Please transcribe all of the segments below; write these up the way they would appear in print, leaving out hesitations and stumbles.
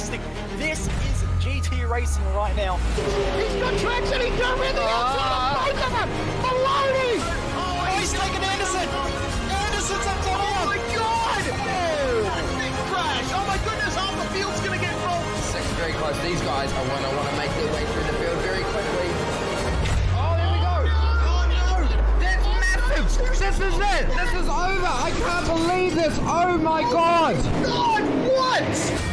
fantastic. This is GT racing right now. He's got traction, he's got rid of the outside of both of them! Maloney! Oh, he's taken Anderson! Anderson's up top! Oh my god! Oh. Big crash! Oh my goodness, half the field's gonna get rolled! Second very close. These guys are going to want to make their way through the field very quickly. Oh, here we go! Oh no! That's massive! This is it! This is over! I can't believe this! Oh my god! God, what?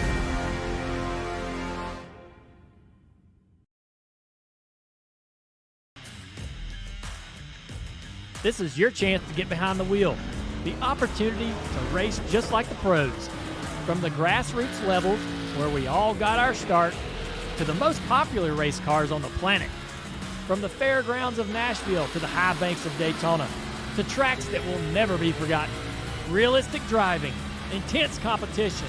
This is your chance to get behind the wheel. The opportunity to race just like the pros. From the grassroots levels, where we all got our start, to the most popular race cars on the planet. From the fairgrounds of Nashville to the high banks of Daytona, to tracks that will never be forgotten. Realistic driving, intense competition,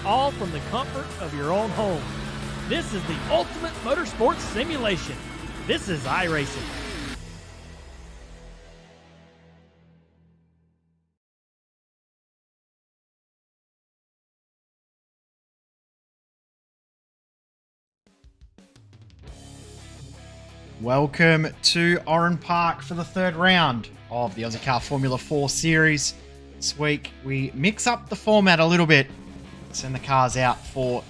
all from the comfort of your own home. This is the ultimate motorsports simulation. This is iRacing. Welcome to Oran Park for the third round of the Ozicar Formula 4 Series. This week we mix up the format a little bit, send the cars out for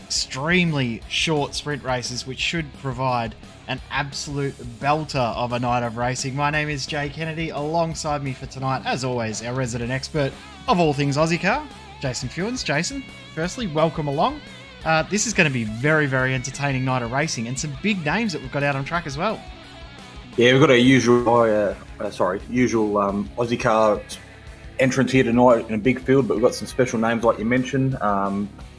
extremely short sprint races, which should provide an absolute belter of a night of racing. My name is Jay Kennedy. Alongside me for tonight, as always, our resident expert of all things Ozicar, Jason Fewens. Jason, firstly, welcome along. This is going to be very, very entertaining night of racing, and some big names that we've got out on track as well. Yeah, we've got our usual Ozicar entrance here tonight in a big field, but we've got some special names like you mentioned.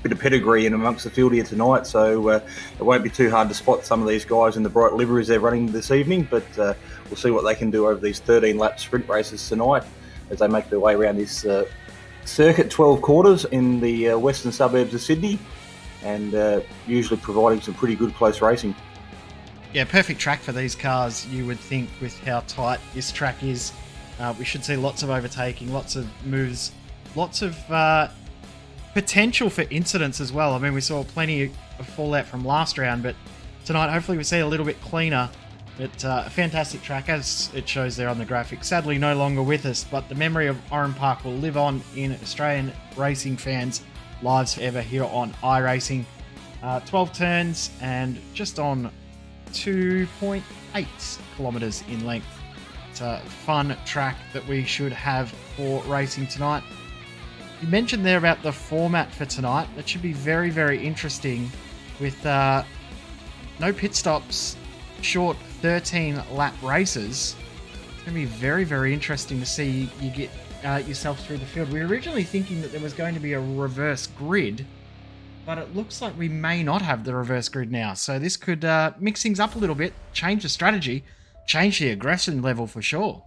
Bit of pedigree in amongst the field here tonight, so it won't be too hard to spot some of these guys in the bright liveries they're running this evening, but we'll see what they can do over these 13-lap sprint races tonight as they make their way around this circuit 12 quarters in the western suburbs of Sydney, and usually providing some pretty good close racing. Yeah, perfect track for these cars, you would think, with how tight this track is. We should see lots of overtaking, lots of moves, lots of potential for incidents as well. I mean, we saw plenty of fallout from last round, but tonight hopefully we see a little bit cleaner. But a fantastic track, as it shows there on the graphic. Sadly no longer with us, but the memory of Oran Park will live on in Australian racing fans' lives forever here on iRacing. 12 turns and just on 2.8 kilometres in length. It's a fun track that we should have for racing tonight. You mentioned there about the format for tonight. That should be very, very interesting with no pit stops, short 13-lap races. It's going to be very, very interesting to see you get yourself through the field. We were originally thinking that there was going to be a reverse grid, but it looks like we may not have the reverse grid now. So this could mix things up a little bit, change the strategy, change the aggression level for sure.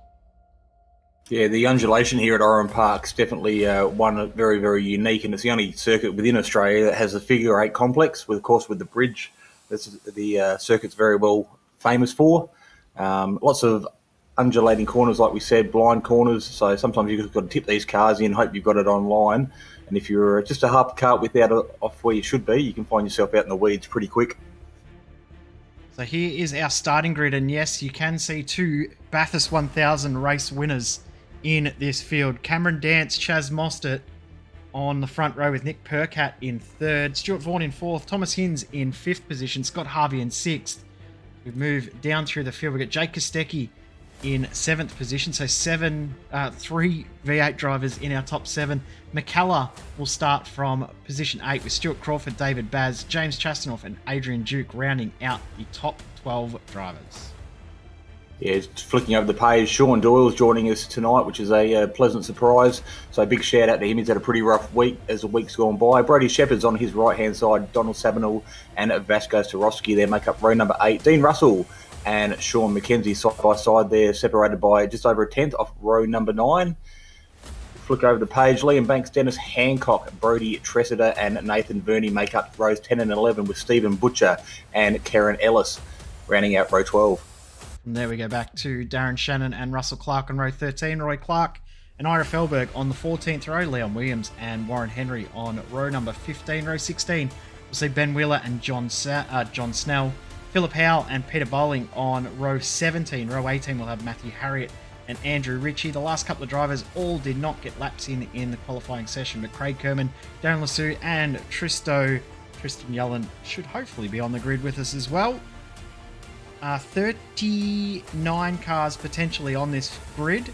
Yeah, the undulation here at Oran Park is definitely one very, very unique, and it's the only circuit within Australia that has a figure 8 complex, with, of course, with the bridge. That's the circuit's very well famous for. Lots of undulating corners, like we said, blind corners, so sometimes you've just got to tip these cars in, hope you've got it online, and if you're just a half cart without off where you should be, you can find yourself out in the weeds pretty quick. So here is our starting grid, and yes, you can see two Bathurst 1000 race winners in this field. Cameron Dance, Chaz Mostert on the front row with Nick Percat in third, Stuart Vaughan in fourth, Thomas Hinz in fifth position, Scott Harvey in sixth. We move down through the field. We've got Jake Kostecki in 7th position, so three V8 drivers in our top 7. Mckellar will start from position 8 with Stuart Crawford, David Baz, James Chastanoff and Adrian Duke rounding out the top 12 drivers. Yeah, flicking over the page, Sean Doyle's joining us tonight, which is a pleasant surprise. So big shout out to him. He's had a pretty rough week as the week's gone by. Brady Shepherd's on his right-hand side. Donald Sabinal and Vasco Starowski there make up row number 8. Dean Russell and Sean McKenzie side by side there, separated by just over a tenth off row number 9. Flick over the page, Liam Banks, Dennis Hancock, Brody Tressida and Nathan Verney make up rows 10 and 11, with Stephen Butcher and Karen Ellis rounding out row 12. And there we go back to Darren Shannon and Russell Clark on row 13, Roy Clark and Ira Felberg on the 14th row, Leon Williams and Warren Henry on row number 15, row 16. We'll see Ben Wheeler and John Snell, Philip Howell and Peter Bowling on row 17. Row 18 will have Matthew Harriott and Andrew Ritchie. The last couple of drivers all did not get laps in the qualifying session, but Craig Kerman, Darren Lasue and Tristan Yellen should hopefully be on the grid with us as well. 39 cars potentially on this grid.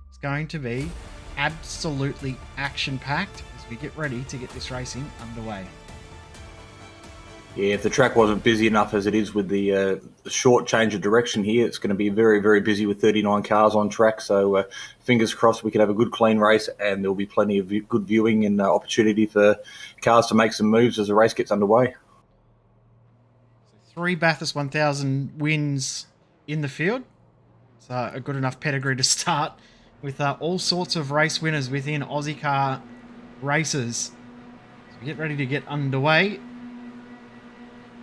It's going to be absolutely action-packed as we get ready to get this racing underway. Yeah, if the track wasn't busy enough as it is with the short change of direction here, it's going to be very, very busy with 39 cars on track. So fingers crossed we can have a good, clean race, and there'll be plenty of good viewing and opportunity for cars to make some moves as the race gets underway. 3 Bathurst 1000 wins in the field. It's a good enough pedigree to start with all sorts of race winners within Ozicar races. So we get ready to get underway.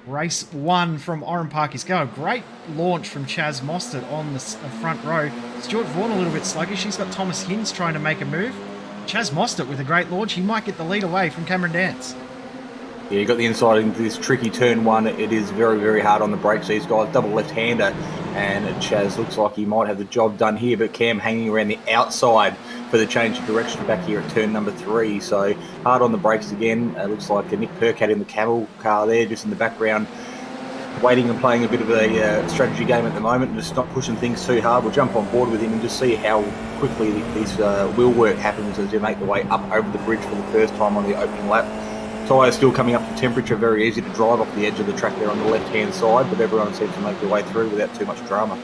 Race 1 from Oran Park is go. Great launch from Chaz Mostert on the front row. Stuart Vaughan a little bit sluggish. He's got Thomas Hinds trying to make a move. Chaz Mostert with a great launch. He might get the lead away from Cameron Dance. Yeah, you got the inside into this tricky turn 1. It is very, very hard on the brakes. These guys, double left-hander, and Chaz looks like he might have the job done here, but Cam hanging around the outside for the change of direction back here at turn number 3. So hard on the brakes again. Looks like Nick Percat in the Camel car there, just in the background, waiting and playing a bit of a strategy game at the moment and just not pushing things too hard. We'll jump on board with him and just see how quickly this wheel work happens as they make their way up over the bridge for the first time on the opening lap. Tyres still coming up to temperature, very easy to drive off the edge of the track there on the left-hand side, but everyone seems to make their way through without too much drama.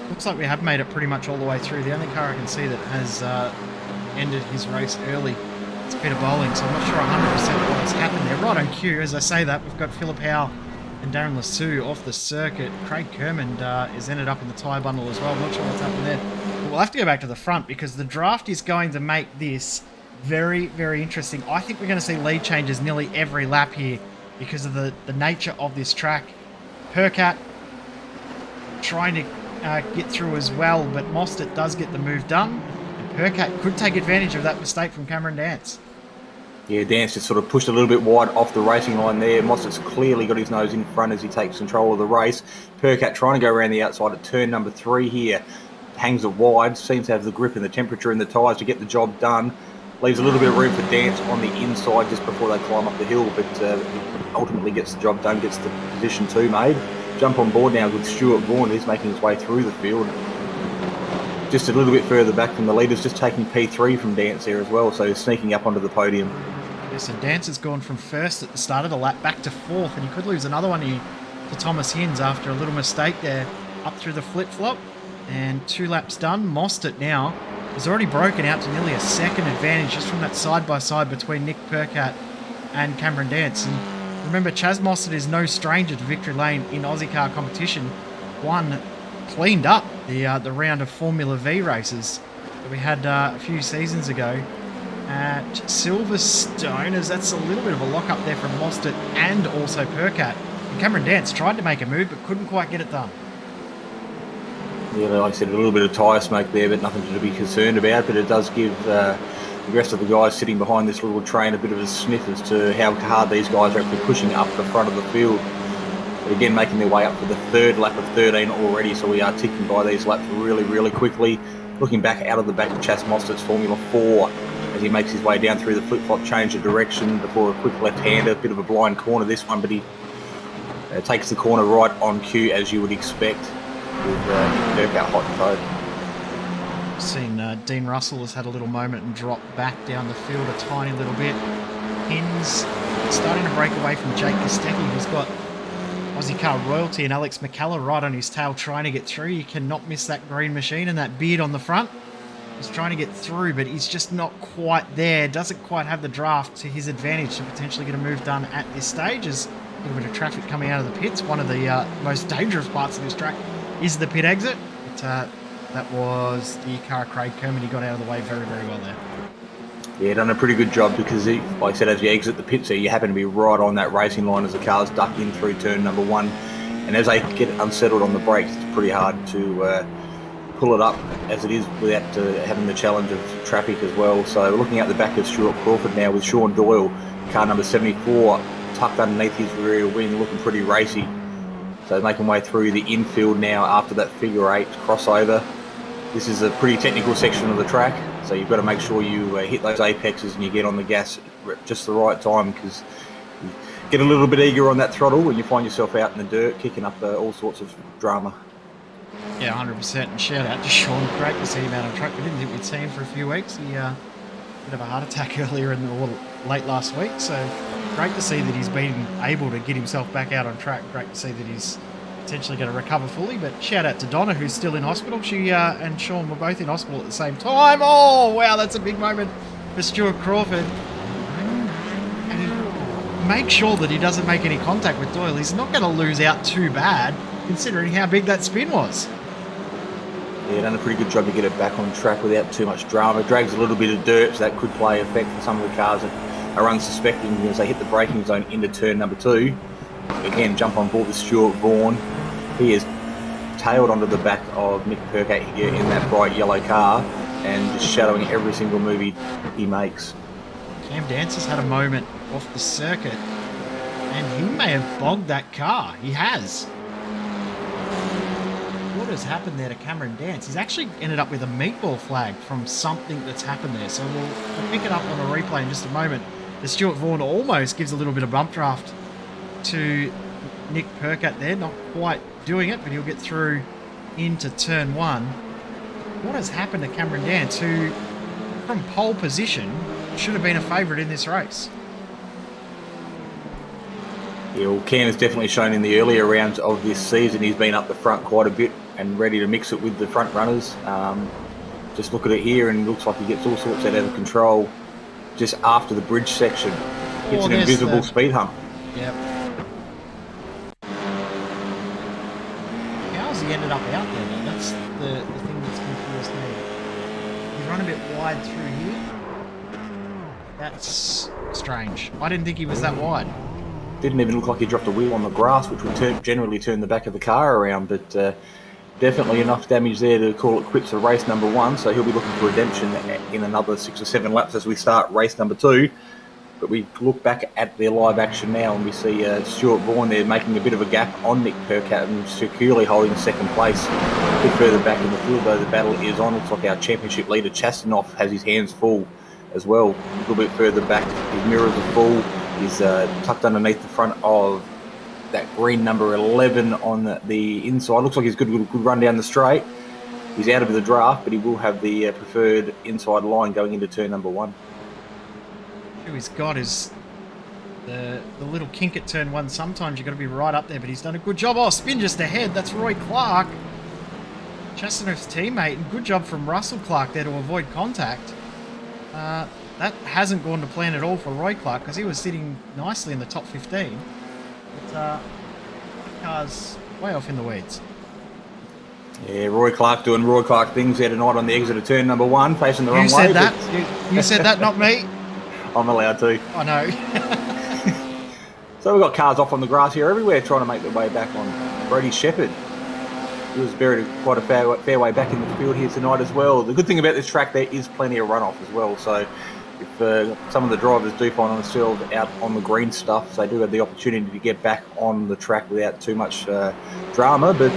Looks like we have made it pretty much all the way through. The only car I can see that has ended his race early is Peter Bowling, so I'm not sure 100% what's happened there. Right on cue, as I say that, we've got Philip Howell and Darren Lasue off the circuit. Craig Kerman is ended up in the tyre bundle as well. I'm not sure what's happened there. But we'll have to go back to the front because the draft is going to make this very, very interesting. I think we're going to see lead changes nearly every lap here because of the nature of this track. Percat trying to get through as well, but Mostert does get the move done. And Percat could take advantage of that mistake from Cameron Dance. Yeah, Dance just sort of pushed a little bit wide off the racing line there. Mostert's clearly got his nose in front as he takes control of the race. Percat trying to go around the outside at turn number 3 here. Hangs it wide, seems to have the grip and the temperature in the tyres to get the job done. Leaves a little bit of room for Dance on the inside just before they climb up the hill, but ultimately gets the job done, gets the position 2 made. Jump on board now with Stuart Vaughan. He's making his way through the field. Just a little bit further back from the leaders, just taking P3 from Dance there as well, so he's sneaking up onto the podium. Yeah, so Dance has gone from first at the start of the lap back to 4th, and he could lose another one here to Thomas Hinds after a little mistake there up through the flip-flop. And 2 laps done. Mostert now has already broken out to nearly a second advantage just from that side-by-side between Nick Percat and Cameron Dance. And remember, Chaz Mostert is no stranger to victory lane in Aussie car competition. Cleaned up the round of Formula V races that we had a few seasons ago at Silverstone, as that's a little bit of a lock-up there from Mostert and also Percat. And Cameron Dance tried to make a move but couldn't quite get it done. Yeah, like I said, a little bit of tyre smoke there, but nothing to be concerned about. But it does give the rest of the guys sitting behind this little train a bit of a sniff as to how hard these guys are actually pushing up the front of the field. But again, making their way up for the 3rd lap of 13 already, so we are ticking by these laps really, really quickly. Looking back out of the back of Chaz Mostert's Formula 4 as he makes his way down through the flip-flop, change of direction before a quick left-hander. A bit of a blind corner this one, but he takes the corner right on cue as you would expect, with Percat hot and toed. Seen Dean Russell has had a little moment and dropped back down the field a tiny little bit. Hinds starting to break away from Jake Kostecki, who's got Aussie car royalty and Alex Mckellar right on his tail trying to get through. You cannot miss that green machine and that beard on the front. He's trying to get through, but he's just not quite there. Doesn't quite have the draft to his advantage to potentially get a move done at this stage. There's a little bit of traffic coming out of the pits. One of the most dangerous parts of this track is the pit exit. But that was the car Craig Kerman. He got out of the way very, very well there. Yeah, done a pretty good job because, like I said, as you exit the pits there, you happen to be right on that racing line as the cars duck in through turn number 1. And as they get unsettled on the brakes, it's pretty hard to pull it up as it is without having the challenge of traffic as well. So looking at the back of Stuart Crawford now with Sean Doyle, car number 74, tucked underneath his rear wing, looking pretty racy. So making way through the infield now after that figure 8 crossover. This is a pretty technical section of the track, so you've got to make sure you hit those apexes and you get on the gas at just the right time, because you get a little bit eager on that throttle and you find yourself out in the dirt kicking up all sorts of drama. Yeah, 100%. And shout out to Sean. Great to see him out on track. We didn't think we'd see him for a few weeks. He bit of a heart attack earlier late last week, so great to see that he's been able to get himself back out on track. Great to see that he's potentially going to recover fully. But shout out to Donna, who's still in hospital. She and Sean were both in hospital at the same time. Oh wow, that's a big moment for Stuart Crawford. And he makes sure that he doesn't make any contact with Doyle. He's not going to lose out too bad, considering how big that spin was. Yeah, done a pretty good job to get it back on track without too much drama. Drags a little bit of dirt, so that could play effect for some of the cars that are unsuspecting as they hit the braking zone into turn number 2. Again, jump on board with Stuart Vaughan. He is tailed onto the back of Mick Percat here in that bright yellow car and just shadowing every single move he makes. Cam Dancer's had a moment off the circuit and he may have bogged that car. He has. What has happened there to Cameron Dance? He's actually ended up with a meatball flag from something that's happened there. So we'll pick it up on a replay in just a moment. The Stuart Vaughan almost gives a little bit of bump draft to Nick Percat there. Not quite doing it, but he'll get through into turn 1. What has happened to Cameron Dance, who from pole position should have been a favourite in this race? Yeah, well, Cam has definitely shown in the earlier rounds of this season he's been up the front quite a bit and ready to mix it with the front runners. Just look at it here and it looks like he gets all sorts out of control just after the bridge section. It's an invisible speed hump. Yep. How's he ended up out there though? That's the thing that's confused me. He's run a bit wide through here. That's strange. I didn't think he was that wide. Didn't even look like he dropped a wheel on the grass, which would generally turn the back of the car around, but definitely enough damage there to call it quits for race number 1, so he'll be looking for redemption in another 6 or 7 laps as we start race number 2. But we look back at their live action now and we see Stuart Vaughan there making a bit of a gap on Nick Percat and securely holding second place. A bit further back in the field though, the battle is on. Looks like our championship leader Chastanoff has his hands full as well. A little bit further back, his mirrors are full. He's tucked underneath the front of that green number 11 on the inside. Looks like he's good run down the straight. He's out of the draft, but he will have the preferred inside line going into turn number 1. Who he's got is the little kink at turn 1. Sometimes you've got to be right up there, but he's done a good job. Oh, spin just ahead. That's Roy Clark, Chastanoff's teammate, and good job from Russell Clark there to avoid contact. That hasn't gone to plan at all for Roy Clark because he was sitting nicely in the top 15. But car's way off in the weeds. Yeah, Roy Clark doing Roy Clark things there tonight on the exit of turn number 1, facing the wrong way. You said that? You said that, not me? I'm allowed to. I know. So we've got cars off on the grass here everywhere trying to make their way back on. Brady Shepherd. He was buried quite a fair way back in the field here tonight as well. The good thing about this track, there is plenty of runoff as well. So if some of the drivers do find themselves out on the green stuff, they do have the opportunity to get back on the track without too much drama. But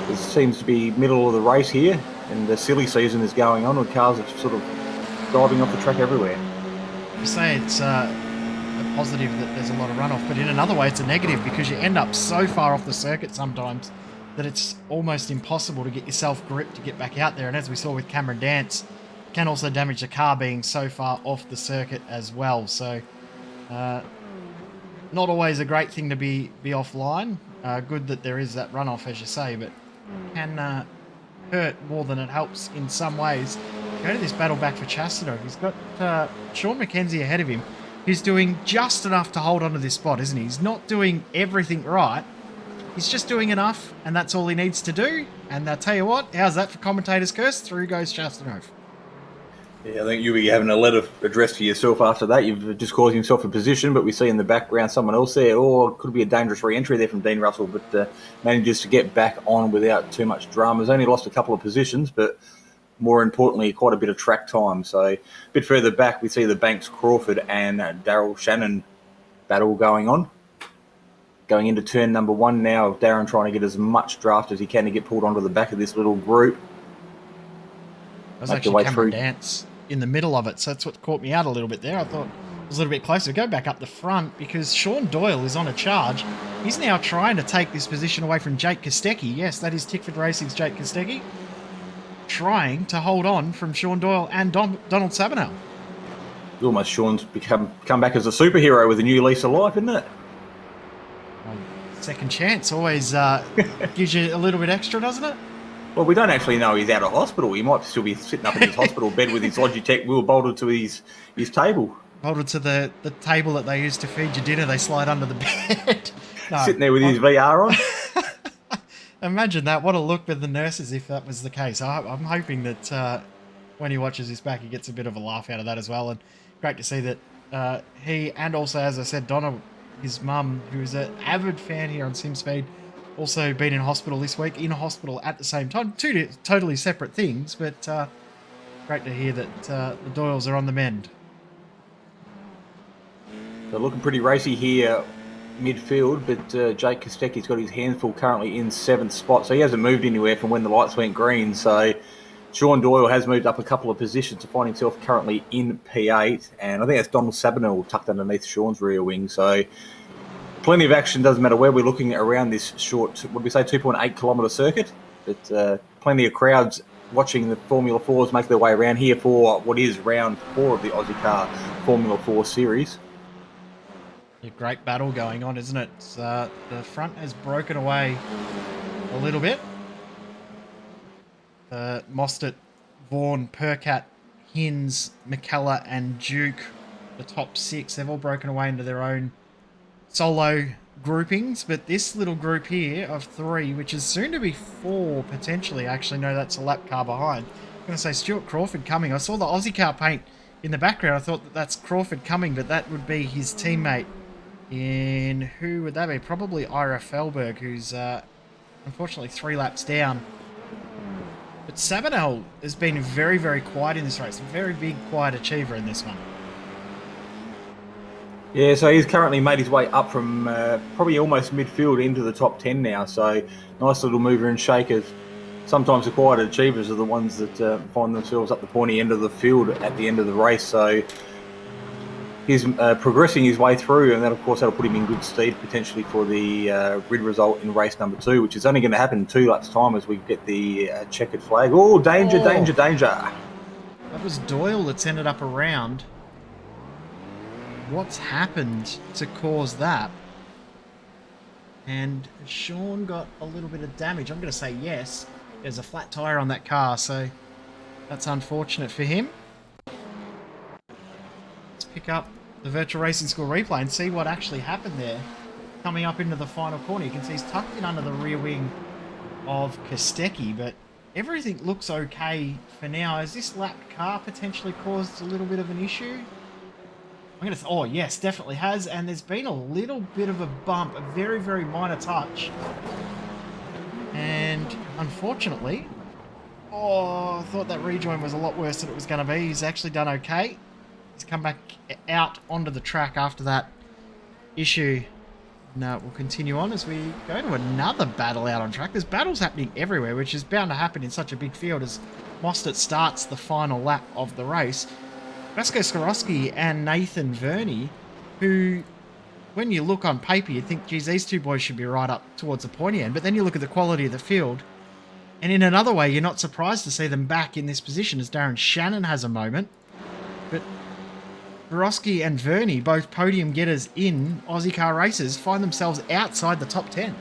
it seems to be middle of the race here, and the silly season is going on with cars are sort of driving off the track everywhere. You say it's a positive that there's a lot of runoff, but in another way it's a negative because you end up so far off the circuit sometimes that it's almost impossible to get yourself gripped to get back out there. And as we saw with Cameron Dance, can also damage the car being so far off the circuit as well. So not always a great thing to be offline. Good that there is that runoff, as you say, but can hurt more than it helps in some ways. Go to this battle back for Chastanoff. He's got Sean McKenzie ahead of him. He's doing just enough to hold on to this spot, isn't he? He's not doing everything right. He's just doing enough, and that's all he needs to do. And I'll tell you what, how's that for commentator's curse? Through goes Chastanoff. Yeah, I think you'll be having a letter addressed to yourself after that. You've just caused himself a position, but we see in the background someone else there. Or it could be a dangerous re-entry there from Dean Russell, but manages to get back on without too much drama. He's only lost a couple of positions, but more importantly, quite a bit of track time. So a bit further back, we see the Banks Crawford and Daryl Shannon battle going on. Going into turn number 1 now, Darren trying to get as much draft as he can to get pulled onto the back of this little group. I was actually Cameron Dance in the middle of it, so that's what caught me out a little bit there. I thought it was a little bit closer. Go back up the front because Sean Doyle is on a charge. He's now trying to take this position away from Jake Kostecki. Yes, that is Tickford Racing's Jake Kostecki. Trying to hold on from Sean Doyle and Donald Sabanel. Almost Sean's come back as a superhero with a new lease of life, isn't it? Well, second chance always gives you a little bit extra, doesn't it? Well, we don't actually know he's out of hospital. He might still be sitting up in his hospital bed with his Logitech wheel bolted to his table. Bolted to the table that they use to feed you dinner. They slide under the bed. No, sitting there with his VR on. Imagine that. What a look with the nurses if that was the case. I'm hoping that when he watches this back, he gets a bit of a laugh out of that as well. And great to see that he, and also, as I said, Donna, his mum, who's an avid fan here on Simspeed, also been in hospital this week, in hospital at the same time. Two totally separate things, but great to hear that the Doyles are on the mend. They're looking pretty racy here midfield, but Jake Kostecki's got his hands full currently in 7th spot, so he hasn't moved anywhere from when the lights went green. So Sean Doyle has moved up a couple of positions to find himself currently in P8, and I think that's Donald Sabanel tucked underneath Sean's rear wing. So plenty of action, doesn't matter where we're looking around this short, what do we say, 2.8 kilometre circuit, but plenty of crowds watching the Formula 4s make their way around here for what is round 4 of the Ozicar Formula 4 Series. A great battle going on, isn't it? The front has broken away a little bit. Mostert, Vaughan, Percat, Hins, Mckellar and Duke, the top 6, they've all broken away into their own solo groupings, but this little group here of 3, which is soon to be 4 potentially, actually no, that's a lap car behind. I'm going to say Stuart Crawford coming. I saw the Aussie car paint in the background. I thought that's Crawford coming, but that would be his teammate in, who would that be? Probably Ira Felberg, who's unfortunately 3 laps down. But Sabanel has been very, very quiet in this race. A very big, quiet achiever in this one. Yeah, so he's currently made his way up from probably almost midfield into the top 10 now. So nice little mover and shakers. Sometimes the quiet achievers are the ones that find themselves up the pointy end of the field at the end of the race. So he's progressing his way through, and then of course that'll put him in good stead potentially for the grid result in race number 2, which is only going to happen in 2 laps time as we get the checkered flag. Oh, danger, danger, danger. That was Doyle that's ended up around. What's happened to cause that? And Sean got a little bit of damage. I'm going to say yes. There's a flat tyre on that car, so that's unfortunate for him. Let's pick up the Virtual Racing School replay and see what actually happened there. Coming up into the final corner, you can see he's tucked in under the rear wing of Kostecki, but everything looks okay for now. Has this lapped car potentially caused a little bit of an issue? I'm going to oh yes, definitely has, and there's been a little bit of a bump, a very, very minor touch. And unfortunately, I thought that rejoin was a lot worse than it was going to be. He's actually done okay. He's come back out onto the track after that issue. Now we'll continue on as we go to another battle out on track. There's battles happening everywhere, which is bound to happen in such a big field as Mostert starts the final lap of the race. Vasco Skorowski and Nathan Verney, who, when you look on paper, you think, geez, these two boys should be right up towards the pointy end. But then you look at the quality of the field, and in another way, you're not surprised to see them back in this position as Darren Shannon has a moment. But Skorowski and Verney, both podium getters in Aussie car races, find themselves outside the top 10.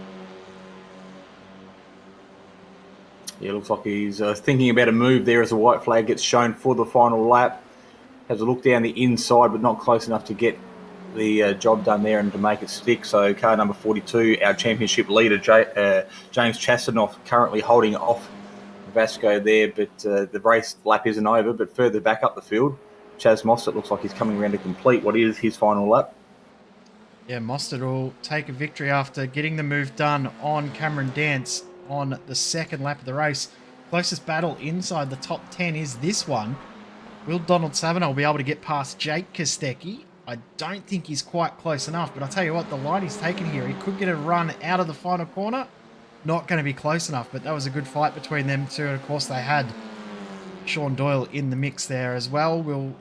Yeah, looks like he's thinking about a move there as the white flag gets shown for the final lap. Has a look down the inside, but not close enough to get the job done there and to make it stick. So car number 42, our championship leader, James Chastanoff, currently holding off Vasco there, but the race lap isn't over, but further back up the field, Chaz Mostert looks like he's coming around to complete what is his final lap. Yeah, Mostert will take a victory after getting the move done on Cameron Dance on the second lap of the race. Closest battle inside the top 10 is this one. Will Donald Sabanel be able to get past Jake Kostecki? I don't think he's quite close enough, but I'll tell you what, the line he's taken here, he could get a run out of the final corner. Not going to be close enough, but that was a good fight between them two, and of course they had Sean Doyle in the mix there as well.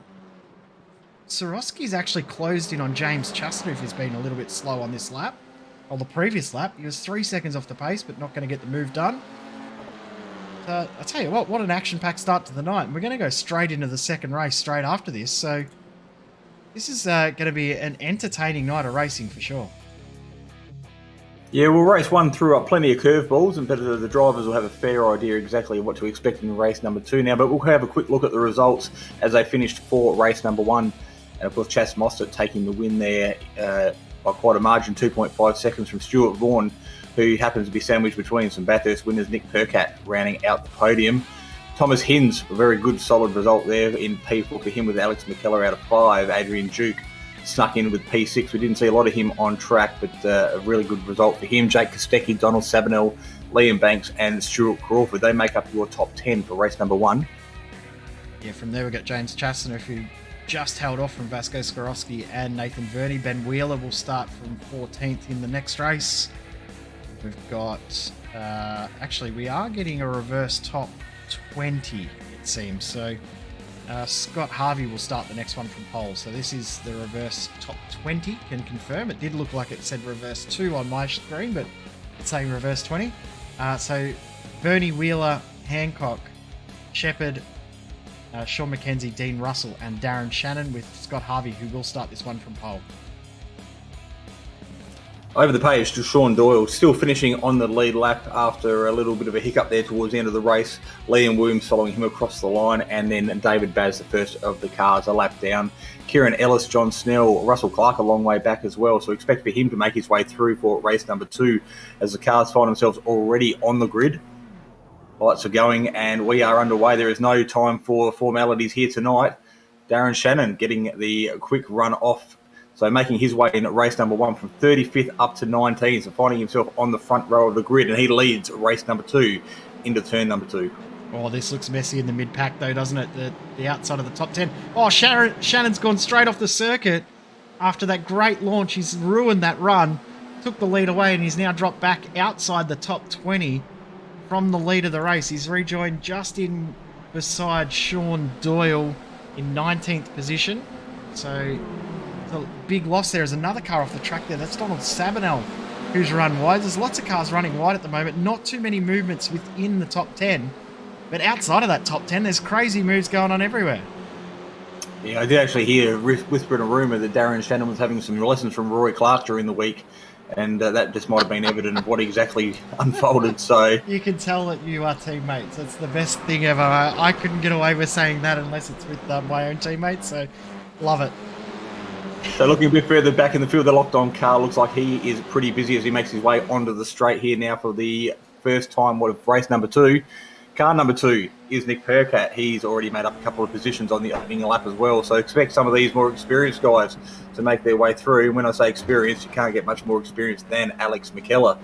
Swarovski's actually closed in on James Chastanoff, who's been a little bit slow on this lap. On the previous lap, he was 3 seconds off the pace, but not going to get the move done. I'll tell you what an action-packed start to the night. And we're going to go straight into the second race straight after this, so this is going to be an entertaining night of racing for sure. Yeah, well, race 1 threw up plenty of curveballs, and better the drivers will have a fair idea exactly what to expect in race number 2 now. But we'll have a quick look at the results as they finished for race number 1. And of course, Chas Mostert taking the win there by quite a margin, 2.5 seconds from Stuart Vaughan, who happens to be sandwiched between some Bathurst winners, Nick Percat rounding out the podium. Thomas Hinds, a very good, solid result there in P4 for him with Alex Mckellar out of 5. Adrian Duke snuck in with P6. We didn't see a lot of him on track, but a really good result for him. Jake Kostecki, Donald Sabanel, Liam Banks and Stuart Crawford, they make up your top 10 for race number 1. Yeah, from there we've got James Chastanoff, who just held off from Vasco Skorowski and Nathan Verney. Ben Wheeler will start from 14th in the next race. We've got, actually we are getting a reverse top 20, it seems. So Scott Harvey will start the next one from pole. So this is the reverse top 20, can confirm. It did look like it said reverse 2 on my screen, but it's saying reverse 20. So Bernie Wheeler, Hancock, Shepherd, Sean McKenzie, Dean Russell and Darren Shannon, with Scott Harvey, who will start this one from pole. Over the page to Sean Doyle, still finishing on the lead lap after a little bit of a hiccup there towards the end of the race. Liam Williams following him across the line, and then David Baz, the first of the cars, a lap down. Kieran Ellis, John Snell, Russell Clark a long way back as well, so expect for him to make his way through for race number 2 as the cars find themselves already on the grid. Lights are going and we are underway. There is no time for formalities here tonight. Darren Shannon getting the quick run off, so making his way in race number 1 from 35th up to 19th, so finding himself on the front row of the grid, and he leads race number 2 into turn number 2. Oh, this looks messy in the mid-pack though, doesn't it? The outside of the top 10. Oh, Shannon's gone straight off the circuit after that great launch. He's ruined that run, took the lead away, and he's now dropped back outside the top 20 from the lead of the race. He's rejoined just in beside Sean Doyle in 19th position. So the big loss there is another car off the track there. That's Donald Sabanel, who's run wide. There's lots of cars running wide at the moment. Not too many movements within the top 10. But outside of that top 10, there's crazy moves going on everywhere. Yeah, I did actually hear whisper in a rumour that Darren Shannon was having some lessons from Roy Clark during the week, and that just might have been evident of what exactly unfolded. So you can tell that you are teammates. It's the best thing ever. I couldn't get away with saying that unless it's with my own teammates, so love it. So looking a bit further back in the field, the locked-on car looks like he is pretty busy as he makes his way onto the straight here now for the first time of race number 2. Car number 2 is Nick Percat. He's already made up a couple of positions on the opening lap as well, so expect some of these more experienced guys to make their way through. And when I say experienced, you can't get much more experienced than Alex Mckellar.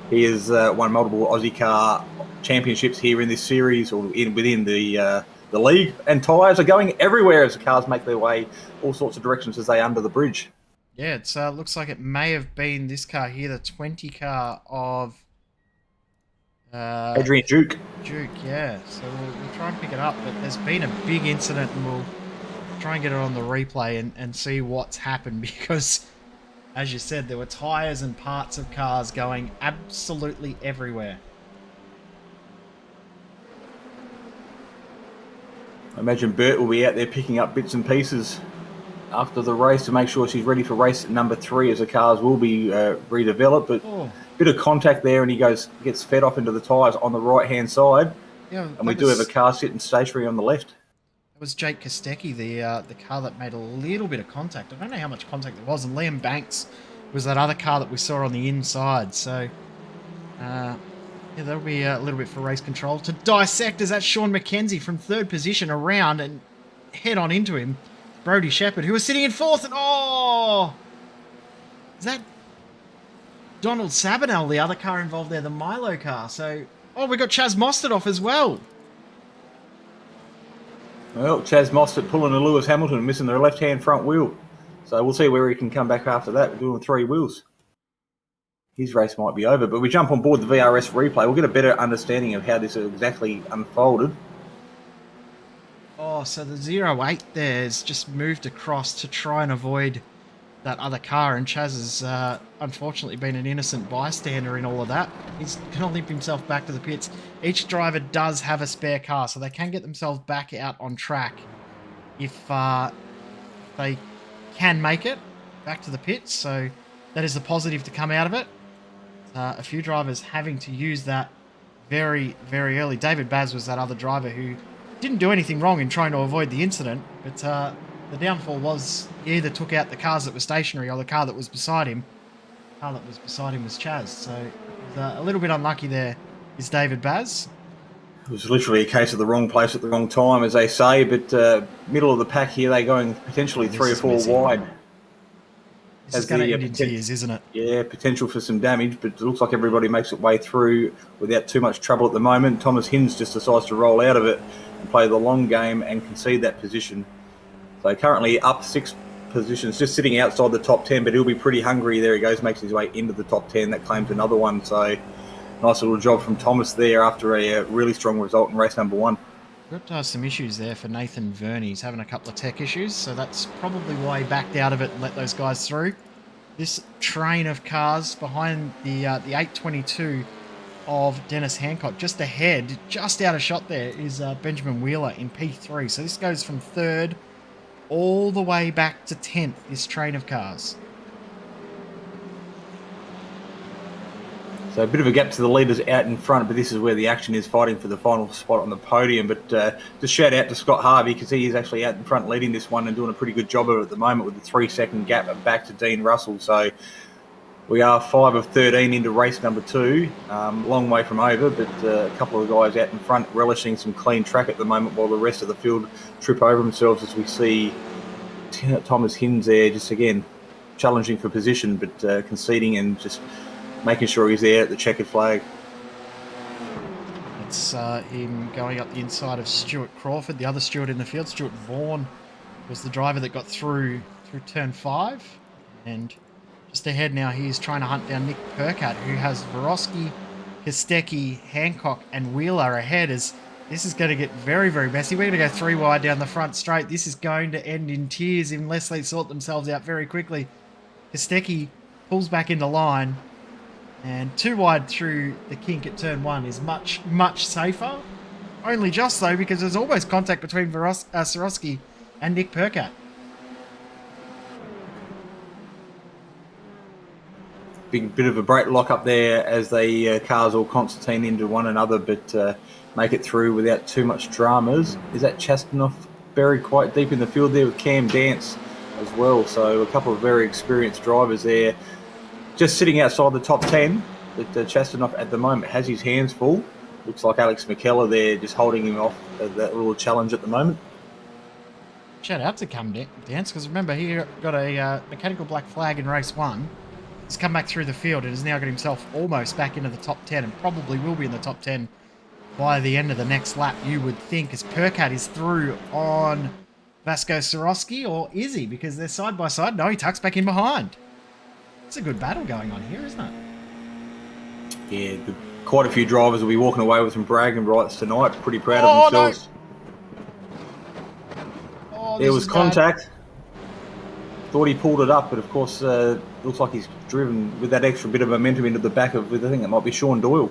He has won multiple Aussie car championships here in this series, or within the league, and tyres are going everywhere as the cars make their way all sorts of directions as they under the bridge. Yeah, it looks like it may have been this car here, the 20 car of Adrian Duke. Yeah. So we'll try and pick it up, but there's been a big incident, and we'll try and get it on the replay and see what's happened, because, as you said, there were tyres and parts of cars going absolutely everywhere. I imagine Bert will be out there picking up bits and pieces after the race to make sure she's ready for race number 3, as the cars will be redeveloped. But bit of contact there, and he gets fed off into the tyres on the right-hand side. Yeah, and we do have a car sitting stationary on the left. That was Jake Kostecki, the car that made a little bit of contact. I don't know how much contact there was. And Liam Banks was that other car that we saw on the inside. So, yeah, that'll be a little bit for race control to dissect, as that's Sean McKenzie from 3rd position around and head on into him. Brodie Shepherd, who was sitting in 4th, and is that Donald Sabanel, the other car involved there, the Milo car? So, we got Chas Mostert off as well. Well, Chas Mostert pulling a Lewis Hamilton, missing their left-hand front wheel. So we'll see where he can come back after that. We're doing 3 wheels. His race might be over, but we jump on board the VRS replay. We'll get a better understanding of how this exactly unfolded. Oh, so the 08 there's just moved across to try and avoid that other car, and Chaz has unfortunately been an innocent bystander in all of that. He's going to limp himself back to the pits. Each driver does have a spare car, so they can get themselves back out on track if they can make it back to the pits. So that is the positive to come out of it. A few drivers having to use that very, very early. David Baz was that other driver who didn't do anything wrong in trying to avoid the incident, but the downfall was he either took out the cars that were stationary or the car that was beside him. The car that was beside him was Chaz, so it was a little bit unlucky there is David Baz. It was literally a case of the wrong place at the wrong time, as they say, but middle of the pack here, they're going potentially 3 or 4 wide. This is going to end in tears, isn't it? Yeah, potential for some damage, but it looks like everybody makes its way through without too much trouble at the moment. Thomas Hinds just decides to roll out of it and play the long game and concede that position. So currently up 6 positions, just sitting outside the top 10, but he'll be pretty hungry. There he goes, makes his way into the top 10. That claims another one. So nice little job from Thomas there after a really strong result in race number 1. Got some issues there for Nathan Verney. He's having a couple of tech issues, so that's probably why he backed out of it and let those guys through. This train of cars behind the 822 of Dennis Hancock, just ahead, just out of shot there, is Benjamin Wheeler in P3. So this goes from 3rd all the way back to 10th, this train of cars. So a bit of a gap to the leaders out in front, but this is where the action is, fighting for the final spot on the podium. But just shout out to Scott Harvey, because he is actually out in front leading this one and doing a pretty good job of it at the moment with a 3-second gap back to Dean Russell. So we are 5 of 13 into race number 2. Long way from over, but a couple of guys out in front relishing some clean track at the moment while the rest of the field trip over themselves, as we see Thomas Hinds there just again challenging for position, but conceding and just making sure he's there at the checkered flag. It's him going up the inside of Stuart Crawford, the other Stuart in the field. Stuart Vaughan was the driver that got through turn 5. And just ahead now, he's trying to hunt down Nick Percat, who has Vorosky, Kostecki, Hancock and Wheeler ahead. As this is going to get very, very messy. We're going to go 3 wide down the front straight. This is going to end in tears unless they sort themselves out very quickly. Kostecki pulls back into line. And 2 wide through the kink at turn 1 is much, much safer. Only just though, because there's almost contact between Sorosky and Nick Percat. Big bit of a break lock up there as they cars all concertine into one another, but make it through without too much dramas. Is that Chastanoff buried quite deep in the field there with Cam Dance as well? So a couple of very experienced drivers there. Just sitting outside the top 10, but Chastanoff at the moment has his hands full. Looks like Alex Mckellar there just holding him off that little challenge at the moment. Shout out to Cam Dance, because remember, he got a mechanical black flag in race 1. He's come back through the field and has now got himself almost back into the top 10 and probably will be in the top 10 by the end of the next lap, you would think, as Percat is through on Vasco Sorosky, or is he? Because they're side by side. No, he tucks back in behind. It's a good battle going on here, isn't it? Yeah, quite a few drivers will be walking away with some bragging rights tonight. Pretty proud of themselves. No. Oh, there was contact. Thought he pulled it up, but of course, looks like he's driven with that extra bit of momentum into the back of, I think it might be Sean Doyle.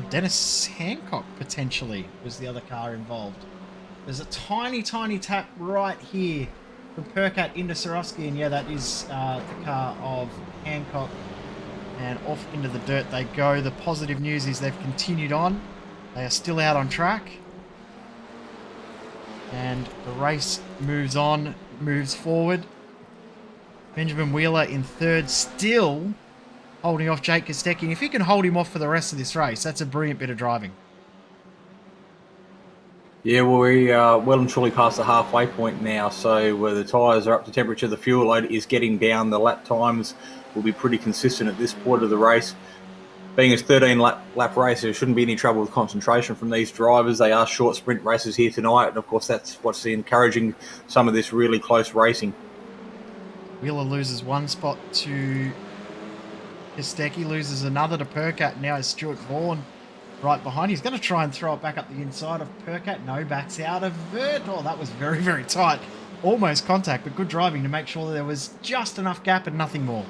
Dennis Hancock, potentially, was the other car involved. There's a tiny, tiny tap right here from Percat into Sorosky, and yeah, that is the car of Hancock, and off into the dirt they go. The positive news is they've continued on. They are still out on track, and the race moves on, moves forward. Benjamin Wheeler in 3rd, still holding off Jake Kostecki. If he can hold him off for the rest of this race, that's a brilliant bit of driving. Yeah, well, we are well and truly past the halfway point now, so where the tyres are up to temperature, the fuel load is getting down, the lap times will be pretty consistent at this point of the race. Being a 13-lap race, there shouldn't be any trouble with concentration from these drivers. They are short sprint races here tonight, and of course that's what's encouraging some of this really close racing. Wheeler loses one spot to Kostecki, loses another to Percat. Now is Stuart Vaughan right behind. He's going to try and throw it back up the inside of Percat. No, backs out of it. Oh, that was very, very tight. Almost contact, but good driving to make sure that there was just enough gap and nothing more.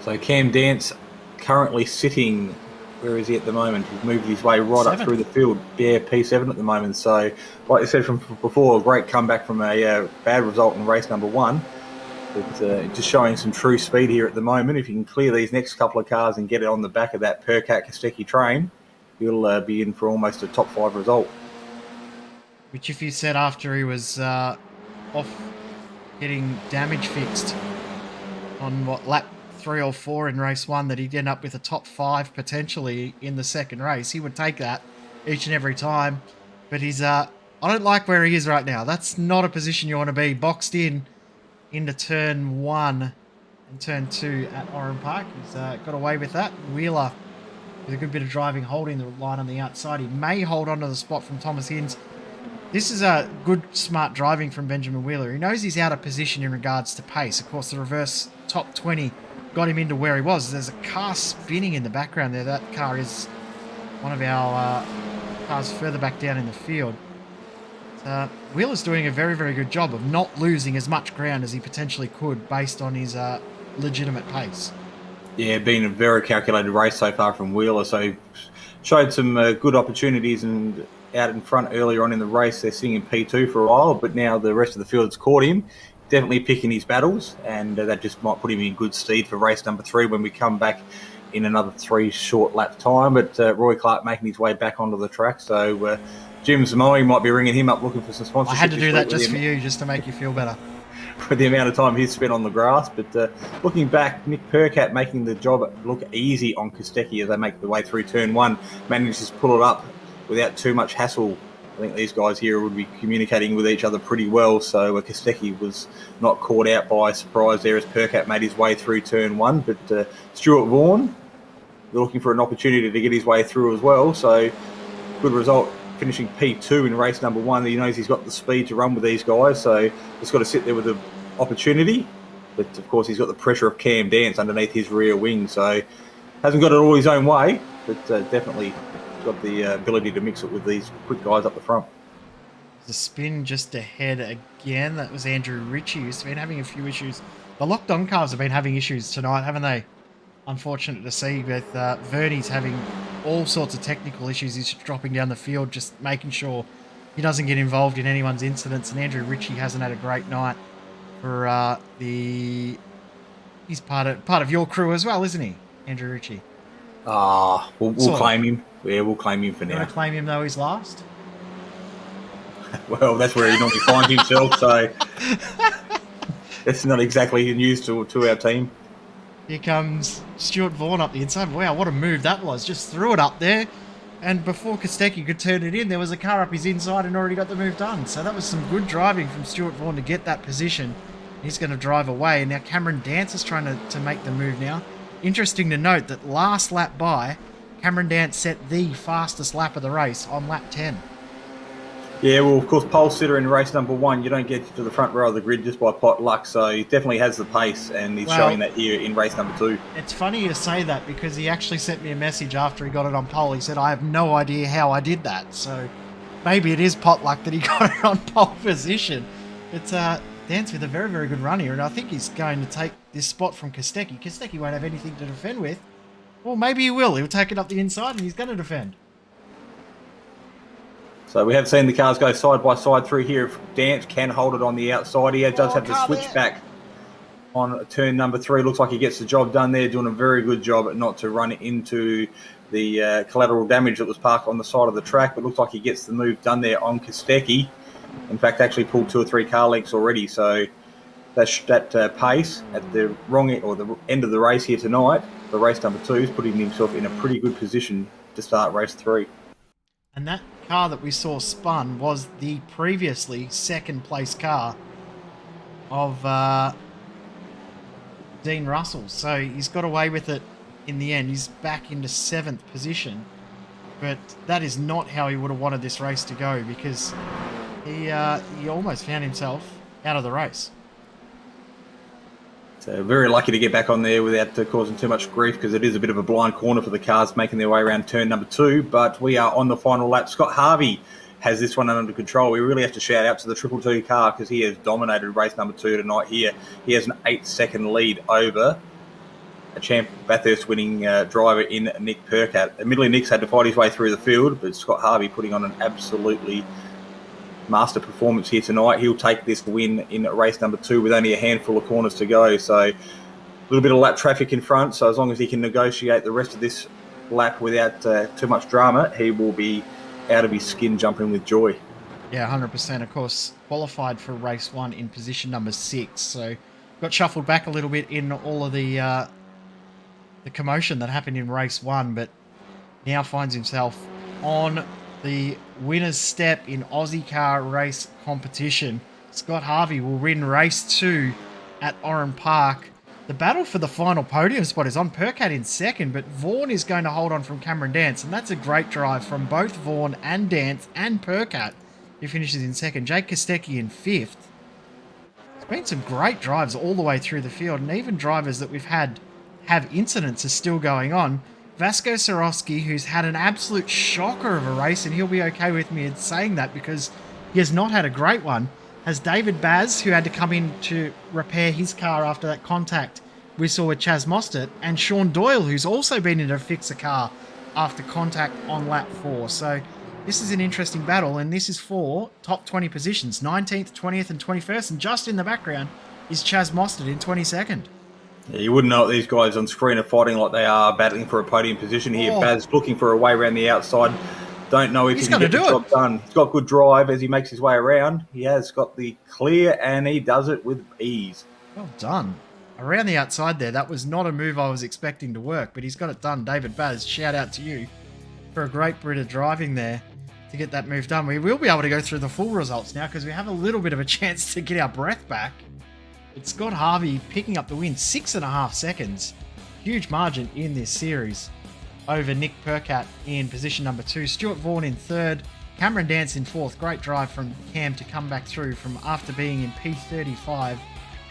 So Cam Dance currently sitting, where is he at the moment? He's moved his way right up through the field. Yeah, P7 at the moment. So, like I said from before, a great comeback from a bad result in race number 1. But just showing some true speed here at the moment. If you can clear these next couple of cars and get it on the back of that Percat Kostecki train, you'll be in for almost a top 5 result. Which if you said after he was off getting damage fixed on lap 3 or 4 in race 1, that he'd end up with a top 5 potentially in the second race, he would take that each and every time. But he's I don't like where he is right now. That's not a position you want to be, boxed in into turn 1 and turn 2 at Oran Park. He's got away with that. Wheeler with a good bit of driving, holding the line on the outside. He may hold on to the spot from Thomas Hinds. This is a good, smart driving from Benjamin Wheeler. He knows he's out of position in regards to pace. Of course, the reverse top 20 got him into where he was. There's a car spinning in the background there. That car is one of our cars further back down in the field. Wheeler's doing a very, very good job of not losing as much ground as he potentially could based on his legitimate pace. Yeah, been a very calculated race so far from Wheeler. So showed some good opportunities and out in front earlier on in the race. They're sitting in P2 for a while, but now the rest of the field's caught him. Definitely picking his battles, and that just might put him in good stead for race number 3 when we come back in another 3 short lap time. But Roy Clark making his way back onto the track, so Jim's mowing might be ringing him up looking for some sponsorship. I had to do that just for you, just to make you feel better. For the amount of time he's spent on the grass. But looking back, Nick Percat making the job look easy on Kostecki as they make their way through turn 1, manages to pull it up without too much hassle. I think these guys here would be communicating with each other pretty well, so Kostecki was not caught out by surprise there as Percat made his way through turn 1. But Stuart Vaughan, they're looking for an opportunity to get his way through as well, so good result, finishing P2 in race number 1. He knows he's got the speed to run with these guys, so he's got to sit there with the opportunity. But of course he's got the pressure of Cam Dance underneath his rear wing, so hasn't got it all his own way, but definitely got the ability to mix it with these quick guys up the front. The spin just ahead again. That was Andrew Ritchie, who's been having a few issues. The locked-on cars have been having issues tonight, haven't they? Unfortunate to see, with Vernie's having all sorts of technical issues. He's dropping down the field, just making sure he doesn't get involved in anyone's incidents. And Andrew Ritchie hasn't had a great night for he's part of your crew as well, isn't he, Andrew Ritchie? We'll claim him. Yeah, we'll claim him for now. You want to claim him though he's last? Well, that's where he normally finds himself, so it's not exactly news to our team. Here comes Stuart Vaughan up the inside. Wow, what a move that was. Just threw it up there, and before Kostecki could turn it in, there was a car up his inside and already got the move done. So that was some good driving from Stuart Vaughan to get that position. He's going to drive away, and now Cameron Dance is trying to make the move now. Interesting to note that last lap by, Cameron Dance set the fastest lap of the race on lap 10. Yeah, well, of course, pole sitter in race number 1, you don't get to the front row of the grid just by pot luck, so he definitely has the pace, and he's showing that here in race number 2. It's funny you say that, because he actually sent me a message after he got it on pole. He said, I have no idea how I did that, so maybe it is pot luck that he got it on pole position. It's Dance with a very, very good run here, and I think he's going to take this spot from Kostecki. Kostecki won't have anything to defend with. Well, maybe he will. He'll take it up the inside, and he's going to defend. So we have seen the cars go side by side through here. If Dance can hold it on the outside, he does have to switch back on turn number 3. Looks like he gets the job done there, doing a very good job at not to run into the collateral damage that was parked on the side of the track. But looks like he gets the move done there on Kostecki. In fact, actually pulled 2 or 3 car lengths already. So that pace at the the end of the race here tonight, for race number 2, is putting himself in a pretty good position to start race 3. And that car that we saw spun was the previously second place car of Dean Russell. So he's got away with it in the end. He's back into 7th position. But that is not how he would have wanted this race to go, because he almost found himself out of the race. So very lucky to get back on there without causing too much grief, because it is a bit of a blind corner for the cars making their way around turn number 2. But we are on the final lap. Scott Harvey has this one under control. We really have to shout out to the 222 car, because he has dominated race number 2 tonight here. He has an 8-second lead over a champ Bathurst-winning driver in Nick Percat. Admittedly, Nick's had to fight his way through the field, but Scott Harvey putting on an absolutely master performance here tonight. He'll take this win in race number 2 with only a handful of corners to go. So a little bit of lap traffic in front. So as long as he can negotiate the rest of this lap without too much drama, he will be out of his skin jumping with joy. Yeah, 100%. Of course, qualified for race 1 in position number 6. So got shuffled back a little bit in all of the commotion that happened in race 1, but now finds himself on the winner's step in Aussie car race competition. Scott Harvey will win race 2 at Oran Park. The battle for the final podium spot is on Percat in second, but Vaughan is going to hold on from Cameron Dance, and that's a great drive from both Vaughan and Dance and Percat, who finishes in second. Jake Kostecki in 5th. It's been some great drives all the way through the field, and even drivers that we've had have incidents are still going on. Vasco Sorowski, who's had an absolute shocker of a race, and he'll be okay with me in saying that because he has not had a great one, has David Baz, who had to come in to repair his car after that contact we saw with Chaz Mostert, and Sean Doyle, who's also been in to fix a car after contact on lap 4. So this is an interesting battle, and this is for top 20 positions, 19th, 20th and 21st, and just in the background is Chaz Mostert in 22nd. Yeah, you wouldn't know these guys on screen are fighting like they are, battling for a podium position here. Baz looking for a way around the outside. Don't know if he can get the job done. He's got good drive as he makes his way around. He has got the clear, and he does it with ease. Well done. Around the outside there, that was not a move I was expecting to work, but he's got it done. David Baz, shout out to you for a great bit of driving there to get that move done. We will be able to go through the full results now because we have a little bit of a chance to get our breath back. It's Scott Harvey picking up the win, 6.5 seconds. Huge margin in this series over Nick Percat in position number 2. Stuart Vaughan in 3rd. Cameron Dance in 4th. Great drive from Cam to come back through from after being in P35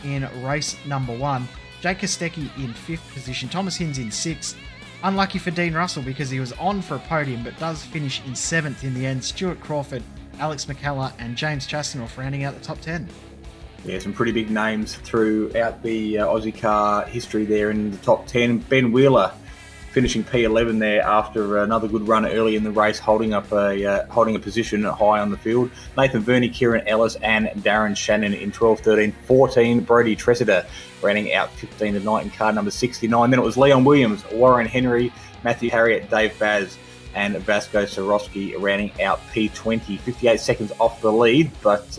in race number 1. Jake Kostecki in 5th position. Thomas Hinds in 6th. Unlucky for Dean Russell because he was on for a podium but does finish in 7th in the end. Stuart Crawford, Alex Mckellar and James Chastanoff rounding out the top 10. Yeah, some pretty big names throughout the Aussie car history there in the top 10. Ben Wheeler finishing P11 there after another good run early in the race, holding a position high on the field. Nathan Verney, Kieran Ellis and Darren Shannon in 12, 13, 14. Brody Tressida rounding out 15 tonight in car number 69. Then it was Leon Williams, Warren Henry, Matthew Harriet, Dave Baz and Vasco Sorowski rounding out P20. 58 seconds off the lead, but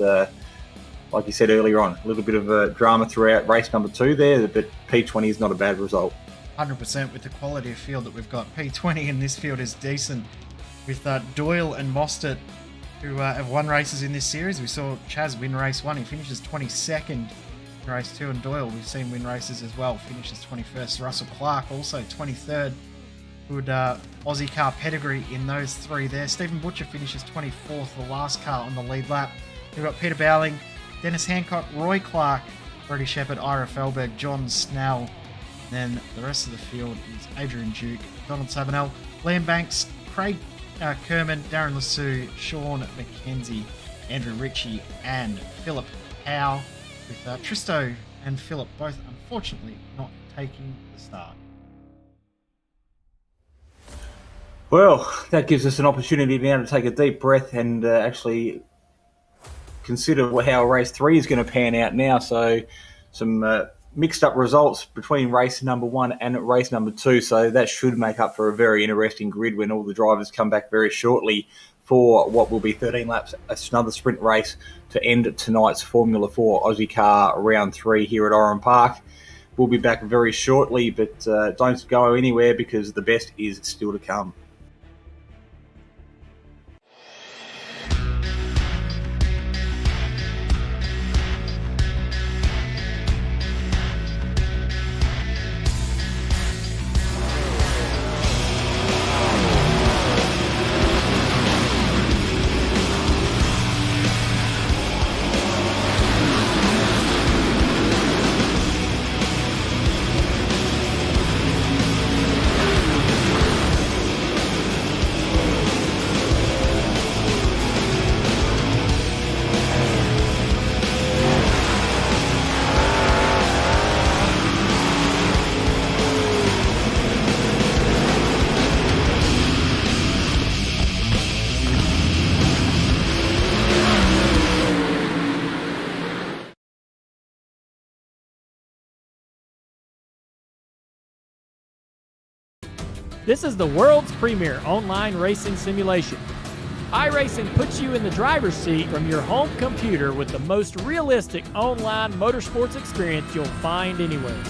like you said earlier on, a little bit of drama throughout race number 2 there, but P20 is not a bad result. 100% with the quality of field that we've got. P20 in this field is decent with Doyle and Mostert, who have won races in this series. We saw Chaz win race 1. He finishes 22nd in race 2, and Doyle we've seen win races as well, finishes 21st. Russell Clark also 23rd. Good Aussie car pedigree in those 3 there. Stephen Butcher finishes 24th, the last car on the lead lap. We've got Peter Bowling, Dennis Hancock, Roy Clark, Brody Shepherd, Ira Felberg, John Snell. Then the rest of the field is Adrian Duke, Donald Sabanel, Liam Banks, Craig Kerman, Darren Lassou, Sean McKenzie, Andrew Ritchie and Philip Howe, with Tristo and Philip both unfortunately not taking the start. Well, that gives us an opportunity now to take a deep breath and actually consider how race 3 is going to pan out now. So some mixed up results between race number 1 and race number 2. So that should make up for a very interesting grid when all the drivers come back very shortly for what will be 13 laps. It's another sprint race to end tonight's Formula 4 Aussie Car Round 3 here at Oran Park. We'll be back very shortly, but don't go anywhere because the best is still to come. This is the world's premier online racing simulation. iRacing puts you in the driver's seat from your home computer with the most realistic online motorsports experience you'll find anywhere.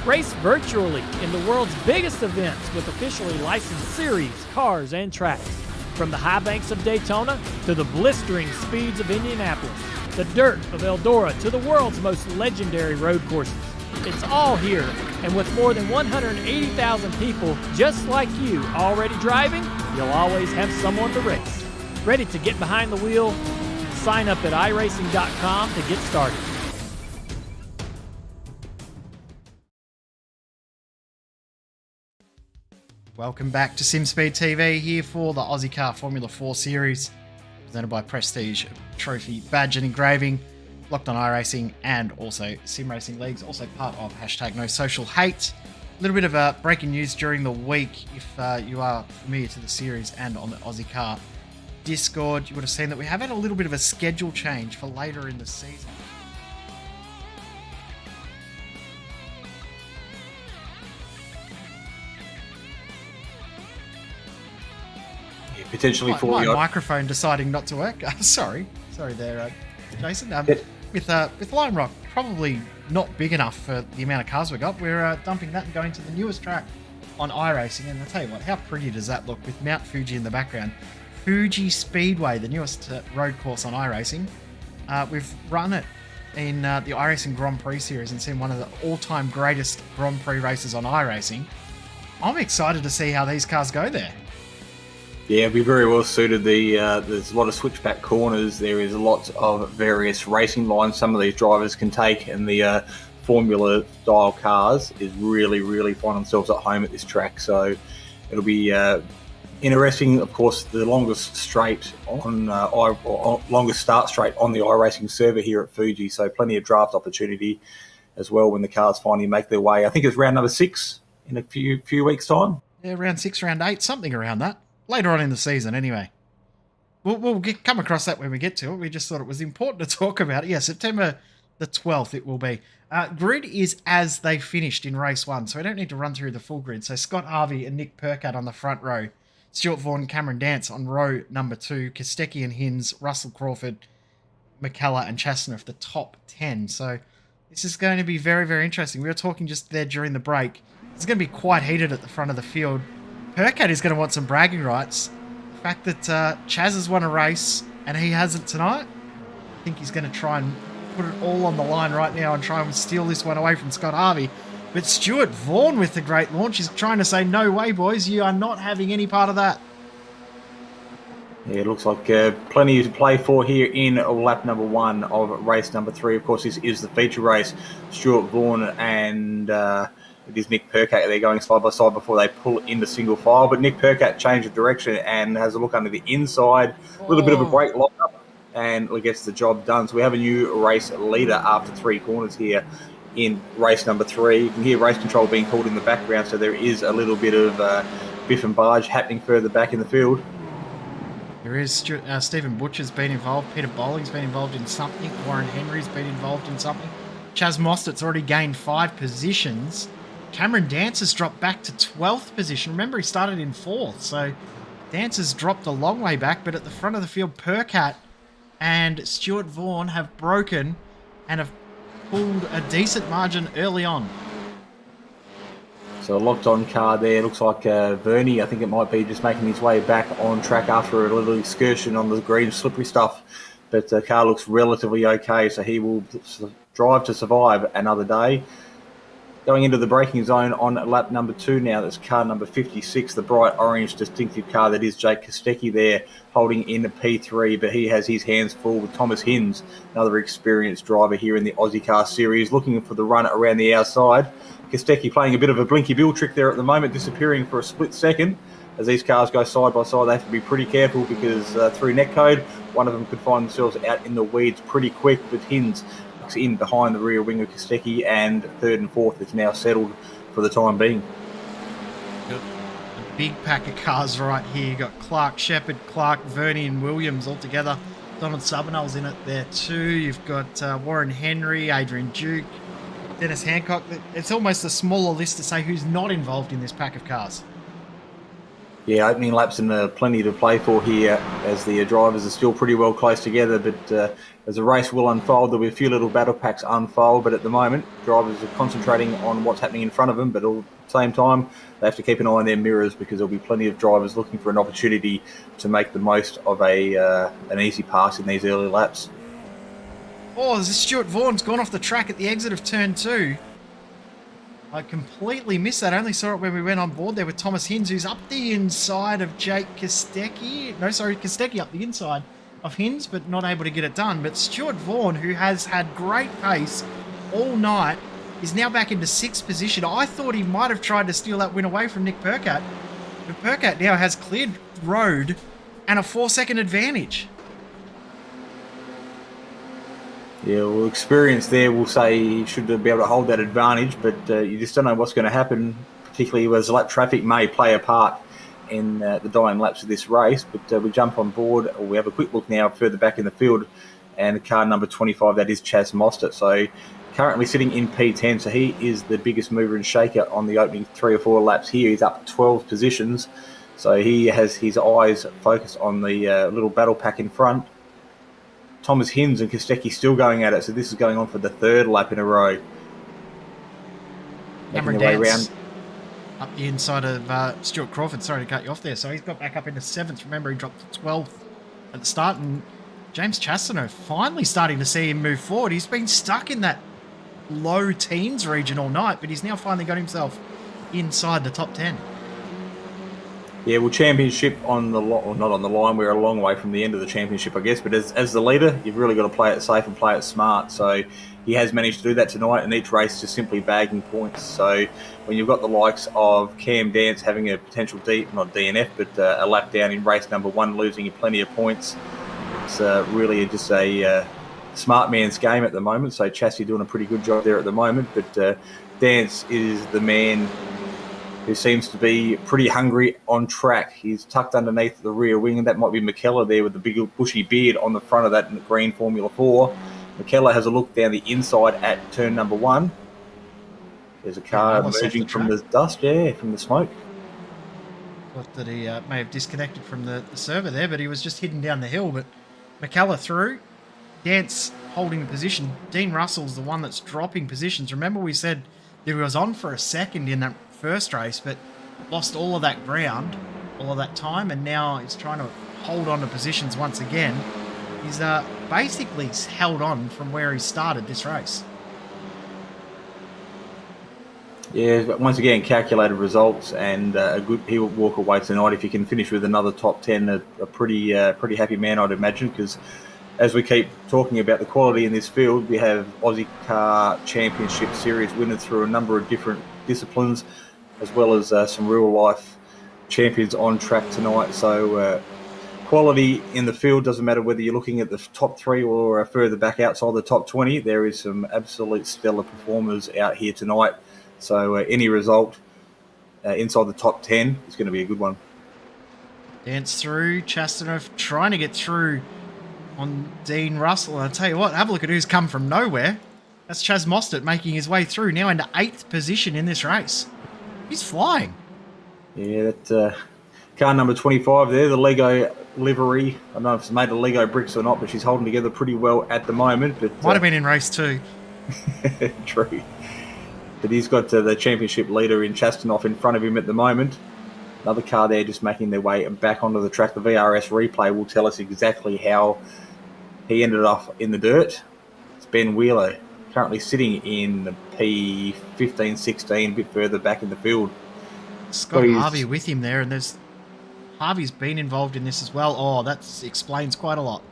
Race virtually in the world's biggest events with officially licensed series, cars, and tracks. From the high banks of Daytona to the blistering speeds of Indianapolis, the dirt of Eldora to the world's most legendary road courses. It's all here, and with more than 180,000 people just like you already driving, you'll always have someone to race. Ready to get behind the wheel? Sign up at iRacing.com to get started. Welcome back to Simspeed TV, here for the Ozicar Formula 4 Series, presented by Prestige Trophy Badge and Engraving, Locked on iRacing, and also Sim Racing Leagues, also part of #NoSocialHate. A little bit of breaking news during the week. If you are familiar to the series and on the Ozicar Discord, you would have seen that we have had a little bit of a schedule change for later in the season. Potentially my microphone deciding not to work. Sorry there, Jason. With Lime Rock probably not big enough for the amount of cars we got, we're dumping that and going to the newest track on iRacing. And I'll tell you what, how pretty does that look with Mount Fuji in the background? Fuji Speedway, the newest road course on iRacing. We've run it in the iRacing Grand Prix series and seen one of the all-time greatest Grand Prix races on iRacing. I'm excited to see how these cars go there. Yeah, it'll be very well suited. There's a lot of switchback corners. There is lots of various racing lines some of these drivers can take, and the Formula style cars is really find themselves at home at this track. So it'll be interesting. Of course, the longest straight on longest start straight on the iRacing server here at Fuji. So plenty of draft opportunity as well when the cars finally make their way. I think it's round number 6 in a few weeks' time. Yeah, round 6, round 8, something around that. Later on in the season, anyway. We'll come across that when we get to it. We just thought it was important to talk about it. Yeah, September the 12th it will be. Grid is as they finished in race 1, so we don't need to run through the full grid. So Scott Harvey and Nick Percat on the front row. Stuart Vaughan, Cameron Dance on row number 2. Kostecki and Hinz, Russell Crawford, Mckellar and Chasnoff, the top 10. So this is going to be very interesting. We were talking just there during the break. It's going to be quite heated at the front of the field. Percat is going to want some bragging rights. The fact that Chaz has won a race and he hasn't tonight, I think he's going to try and put it all on the line right now and try and steal this one away from Scott Harvey. But Stuart Vaughan with the great launch is trying to say, no way, boys, you are not having any part of that. Yeah, it looks like plenty to play for here in lap number 1 of race number 3. Of course, this is the feature race. Stuart Vaughan and it is Nick Percat. They're going side by side before they pull into single file. But Nick Percat changed of direction and has a look under the inside. A little bit of a brake lock-up and gets the job done. So we have a new race leader after 3 corners here in race number 3. You can hear race control being called in the background, so there is a little bit of biff and barge happening further back in the field. There is Stephen Butcher's been involved. Peter Bowling's been involved in something. Warren Henry's been involved in something. Chaz Mostert's already gained 5 positions. Cameron Dance has dropped back to 12th position. Remember, he started in 4th, so Dance has dropped a long way back, but at the front of the field, Percat and Stuart Vaughan have broken and have pulled a decent margin early on. So a locked-on car there. Looks like Vernie, I think it might be, just making his way back on track after a little excursion on the green slippery stuff. But the car looks relatively okay, so he will drive to survive another day. Going into the braking zone on lap number 2 now, that's car number 56, the bright orange distinctive car that is Jake Kostecki there, holding in the P3, but he has his hands full with Thomas Hinz, another experienced driver here in the Ozicar series, looking for the run around the outside. Kostecki playing a bit of a blinky bill trick there at the moment, disappearing for a split second. As these cars go side by side, they have to be pretty careful because through netcode, one of them could find themselves out in the weeds pretty quick, but Hinz in behind the rear wing of Kostecki, and 3rd and 4th is now settled for the time being. Got a big pack of cars right here. You got Clark, Shepherd, Clark, Vernie and Williams all together. Donald Subbanell's in it there too. You've got Warren Henry, Adrian Duke, Dennis Hancock. It's almost a smaller list to say who's not involved in this pack of cars. Yeah, opening laps and plenty to play for here as the drivers are still pretty well close together. But as the race will unfold, there'll be a few little battle packs unfold. But at the moment, drivers are concentrating on what's happening in front of them. But at the same time, they have to keep an eye on their mirrors because there'll be plenty of drivers looking for an opportunity to make the most of an easy pass in these early laps. Oh, there's a Stuart Vaughan's gone off the track at the exit of turn 2. I completely missed that. I only saw it when we went on board there with Thomas Hinds, who's up the inside of Jake Kostecki. No, sorry, Kostecki up the inside of Hinds, but not able to get it done. But Stuart Vaughan, who has had great pace all night, is now back into 6th position. I thought he might have tried to steal that win away from Nick Percat, but Percat now has cleared road and a 4-second advantage. Yeah, well, experience there will say he should be able to hold that advantage, but you just don't know what's going to happen, particularly as lap traffic may play a part in the dying laps of this race. But we jump on board, or we have a quick look now further back in the field, and car number 25, that is Chaz Mostert. So currently sitting in P10, so he is the biggest mover and shaker on the opening 3 or 4 laps here. He's up 12 positions, so he has his eyes focused on the little battle pack in front. Thomas Hinds and Kostecki still going at it, so this is going on for the 3rd lap in a row. Cameron Dance up the inside of Stuart Crawford. Sorry to cut you off there. So he's got back up into 7th. Remember, he dropped to 12th at the start. And James Chastano finally starting to see him move forward. He's been stuck in that low teens region all night, but he's now finally got himself inside the top 10. Yeah, well, championship on the or not on the line. We're a long way from the end of the championship, I guess. But as the leader, you've really got to play it safe and play it smart. So he has managed to do that tonight, and each race just simply bagging points. So when you've got the likes of Cam Dance having a potential not DNF, but a lap down in race number 1, losing plenty of points, it's really just a smart man's game at the moment. So Chassis doing a pretty good job there at the moment. But Dance is the man who seems to be pretty hungry on track. He's tucked underneath the rear wing, and that might be Mckellar there with the big bushy beard on the front of that green Formula 4. Mckellar has a look down the inside at turn number 1. There's a car emerging from the dust, from the smoke. Thought that he may have disconnected from the server there, but he was just hidden down the hill. But Mckellar through. Dance holding the position. Dean Russell's the one that's dropping positions. Remember we said that he was on for a second in that first race, but lost all of that ground, all of that time, and now he's trying to hold on to positions once again. He's basically held on from where he started this race. Yeah, but once again, calculated results, and he will walk away tonight if he can finish with another top 10. A pretty happy man, I'd imagine, because as we keep talking about the quality in this field, we have Ozicar Championship Series winners through a number of different disciplines, as well as some real-life champions on track tonight. So quality in the field doesn't matter whether you're looking at the top 3 or further back outside the top 20. There is some absolute stellar performers out here tonight. So any result inside the top 10 is going to be a good one. Dance through. Chastanov trying to get through on Dean Russell. I'll tell you what, have a look at who's come from nowhere. That's Chaz Mostert making his way through, now into 8th position in this race. He's flying. Yeah, that car number 25 there, the Lego livery. I don't know if it's made of Lego bricks or not, but she's holding together pretty well at the moment. But might have been in race 2. True. But he's got the championship leader in Chastanov in front of him at the moment. Another car there just making their way back onto the track. The VRS replay will tell us exactly how he ended up in the dirt. It's Ben Wheeler, currently sitting in P15, 16, a bit further back in the field. Scott Harvey with him there, and Harvey's been involved in this as well. Oh, that explains quite a lot.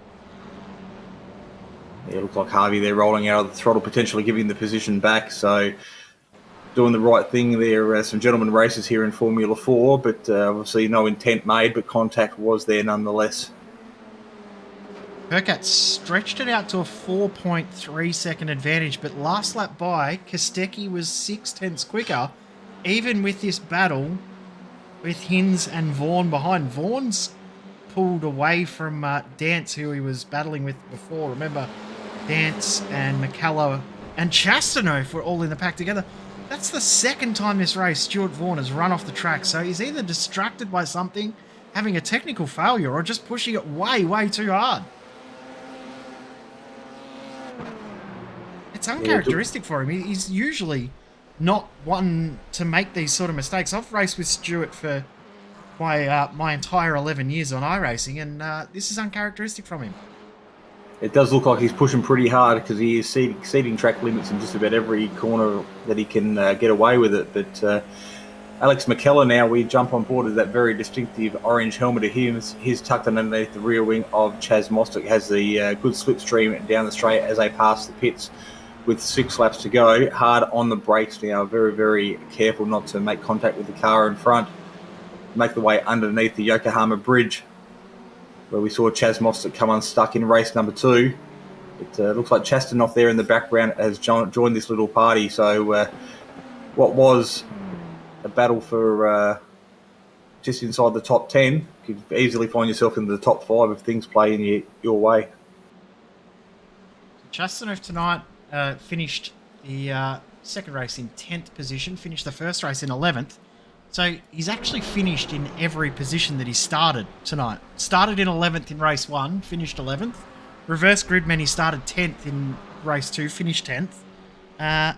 Yeah, it looks like Harvey there rolling out of the throttle, potentially giving the position back. So doing the right thing there. Some gentleman races here in Formula 4, but obviously no intent made, but contact was there nonetheless. Percat stretched it out to a 4.3 second advantage, but last lap by, Kostecki was 0.6 quicker, even with this battle with Hinds and Vaughan behind. Vaughan's pulled away from Dance, who he was battling with before. Remember, Dance and Mckellar and Chastanov were all in the pack together. That's the second time this race Stuart Vaughan has run off the track, so he's either distracted by something, having a technical failure, or just pushing it way, way too hard. It's uncharacteristic for him. He's usually not one to make these sort of mistakes. I've raced with Stuart for my entire 11 years on iRacing, and this is uncharacteristic from him. It does look like he's pushing pretty hard because he is exceeding track limits in just about every corner that he can get away with it. But Alex Mckellar now, we jump on board with that very distinctive orange helmet of his. He's tucked underneath the rear wing of Chaz Mostert. Has the good slipstream down the straight as they pass the pits with 6 laps to go. Hard on the brakes now, very, very careful not to make contact with the car in front. Make the way underneath the Yokohama Bridge, where we saw Chaz Mostert come unstuck in race number 2. It looks like Chastanoff there in the background has joined this little party. So what was a battle for just inside the top 10 could easily find yourself in the top 5 if things play in your way. Chastanoff tonight finished the second race in 10th position, finished the first race in 11th. So he's actually finished in every position that he started tonight. Started in 11th in race 1, finished 11th. Reverse gridman, he started 10th in race 2, finished 10th. At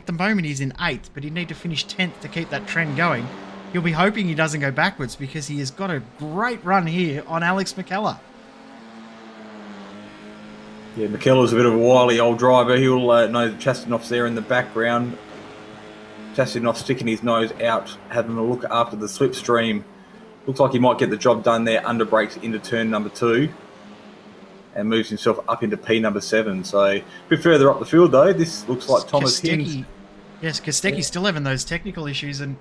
the moment he's in 8th, but he'd need to finish 10th to keep that trend going. He'll be hoping he doesn't go backwards because he has got a great run here on Alex Mckellar. Yeah, Mckellar's a bit of a wily old driver. He'll know that Chastanoff's there in the background. Chastanoff sticking his nose out, having a look after the slipstream. Looks like he might get the job done there, under brakes into turn number 2 and moves himself up into P number 7. So a bit further up the field though, this looks like Thomas Hinz. Yes, Kostecki's still having those technical issues, and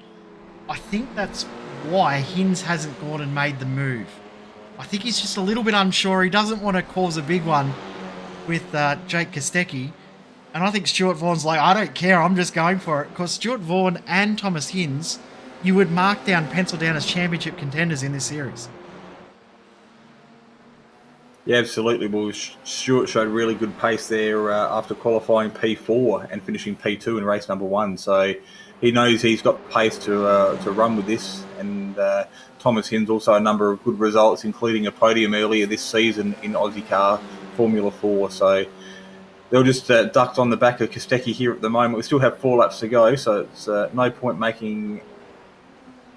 I think that's why Hinz hasn't gone and made the move. I think he's just a little bit unsure. He doesn't want to cause a big one with Jake Kostecki. And I think Stuart Vaughan's like, I don't care, I'm just going for it. Because Stuart Vaughan and Thomas Hinz, you would mark down, pencil down as championship contenders in this series. Yeah, absolutely. Well, Stuart showed really good pace there after qualifying P4 and finishing P2 in race number 1. So he knows he's got pace to run with this. And Thomas Hinz also a number of good results, including a podium earlier this season in Ozicar Formula 4. So they'll just ducked on the back of Kostecki here at the moment. We still have 4 laps to go, so it's no point making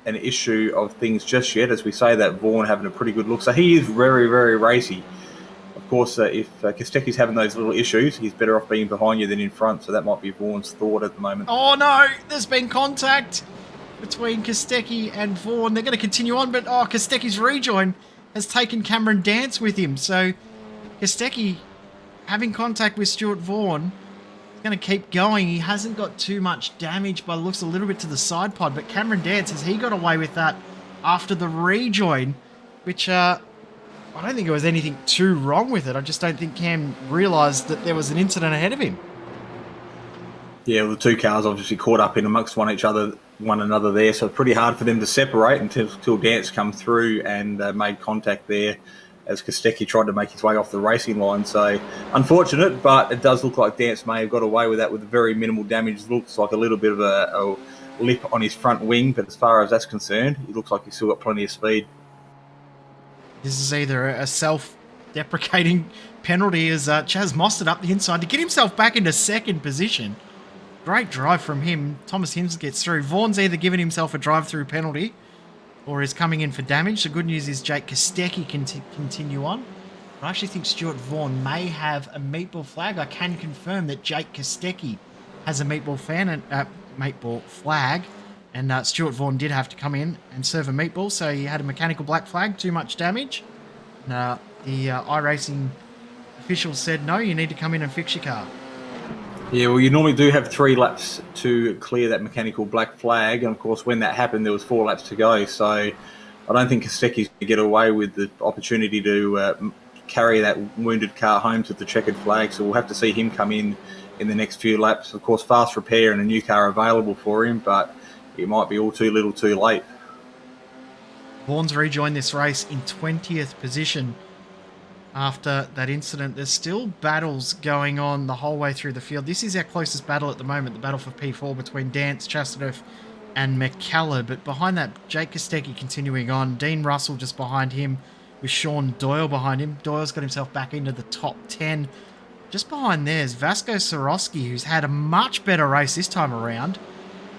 an issue of things just yet. As we say that, Vaughan having a pretty good look. So he is very, very racy. Of course, if Kostecki's having those little issues, he's better off being behind you than in front. So that might be Vaughan's thought at the moment. Oh no, there's been contact between Kostecki and Vaughan. They're going to continue on, but Kostecki's rejoin has taken Cameron Dance with him. So Kostecki having contact with Stuart Vaughan is going to keep going. He hasn't got too much damage, but looks a little bit to the side pod. But Cameron Dance, has he got away with that after the rejoin? Which I don't think there was anything too wrong with it. I just don't think Cam realised that there was an incident ahead of him. Yeah, well, the 2 cars obviously caught up in amongst one another there. So pretty hard for them to separate until Dance come through and made contact there, as Kostecki tried to make his way off the racing line. So unfortunate, but it does look like Dance may have got away with that with very minimal damage. It looks like a little bit of a lip on his front wing, but as far as that's concerned, he looks like he's still got plenty of speed. This is either a self-deprecating penalty as Chaz Mostert up the inside to get himself back into second position. Great drive from him. Thomas Hinz gets through. Vaughan's either given himself a drive-through penalty or is coming in for damage. The good news is Jake Kostecki can continue on. But I actually think Stuart Vaughan may have a meatball flag. I can confirm that Jake Kostecki has a meatball flag. And Stuart Vaughan did have to come in and serve a meatball, so he had a mechanical black flag, too much damage. And, the iRacing officials said, no, you need to come in and fix your car. Yeah, well, you normally do have 3 laps to clear that mechanical black flag, and of course, when that happened, there was 4 laps to go. So, I don't think Kostecki's going to get away with the opportunity to carry that wounded car home to the checkered flag. So we'll have to see him come in the next few laps. Of course, fast repair and a new car available for him, but it might be all too little, too late. Vaughan's rejoined this race in 20th position after that incident. There's still battles going on the whole way through the field. This is our closest battle at the moment, the battle for P4 between Dance, Chastanoff and Mckellar. But behind that, Jake Kostecki continuing on. Dean Russell just behind him with Sean Doyle behind him. Doyle's got himself back into the top 10. Just behind there is Vasco Sorosky, who's had a much better race this time around.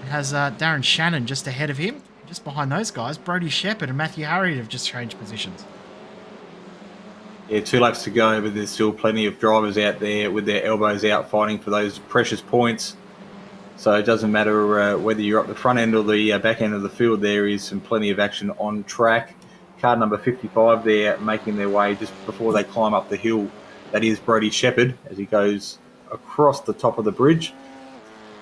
It has Darren Shannon just ahead of him. Just behind those guys, Brody Shepherd and Matthew Harriet have just changed positions. Yeah, 2 laps to go, but there's still plenty of drivers out there with their elbows out fighting for those precious points. So it doesn't matter whether you're up the front end or the back end of the field, there is some plenty of action on track. Car number 55 there making their way just before they climb up the hill. That is Brody Shepherd as he goes across the top of the bridge.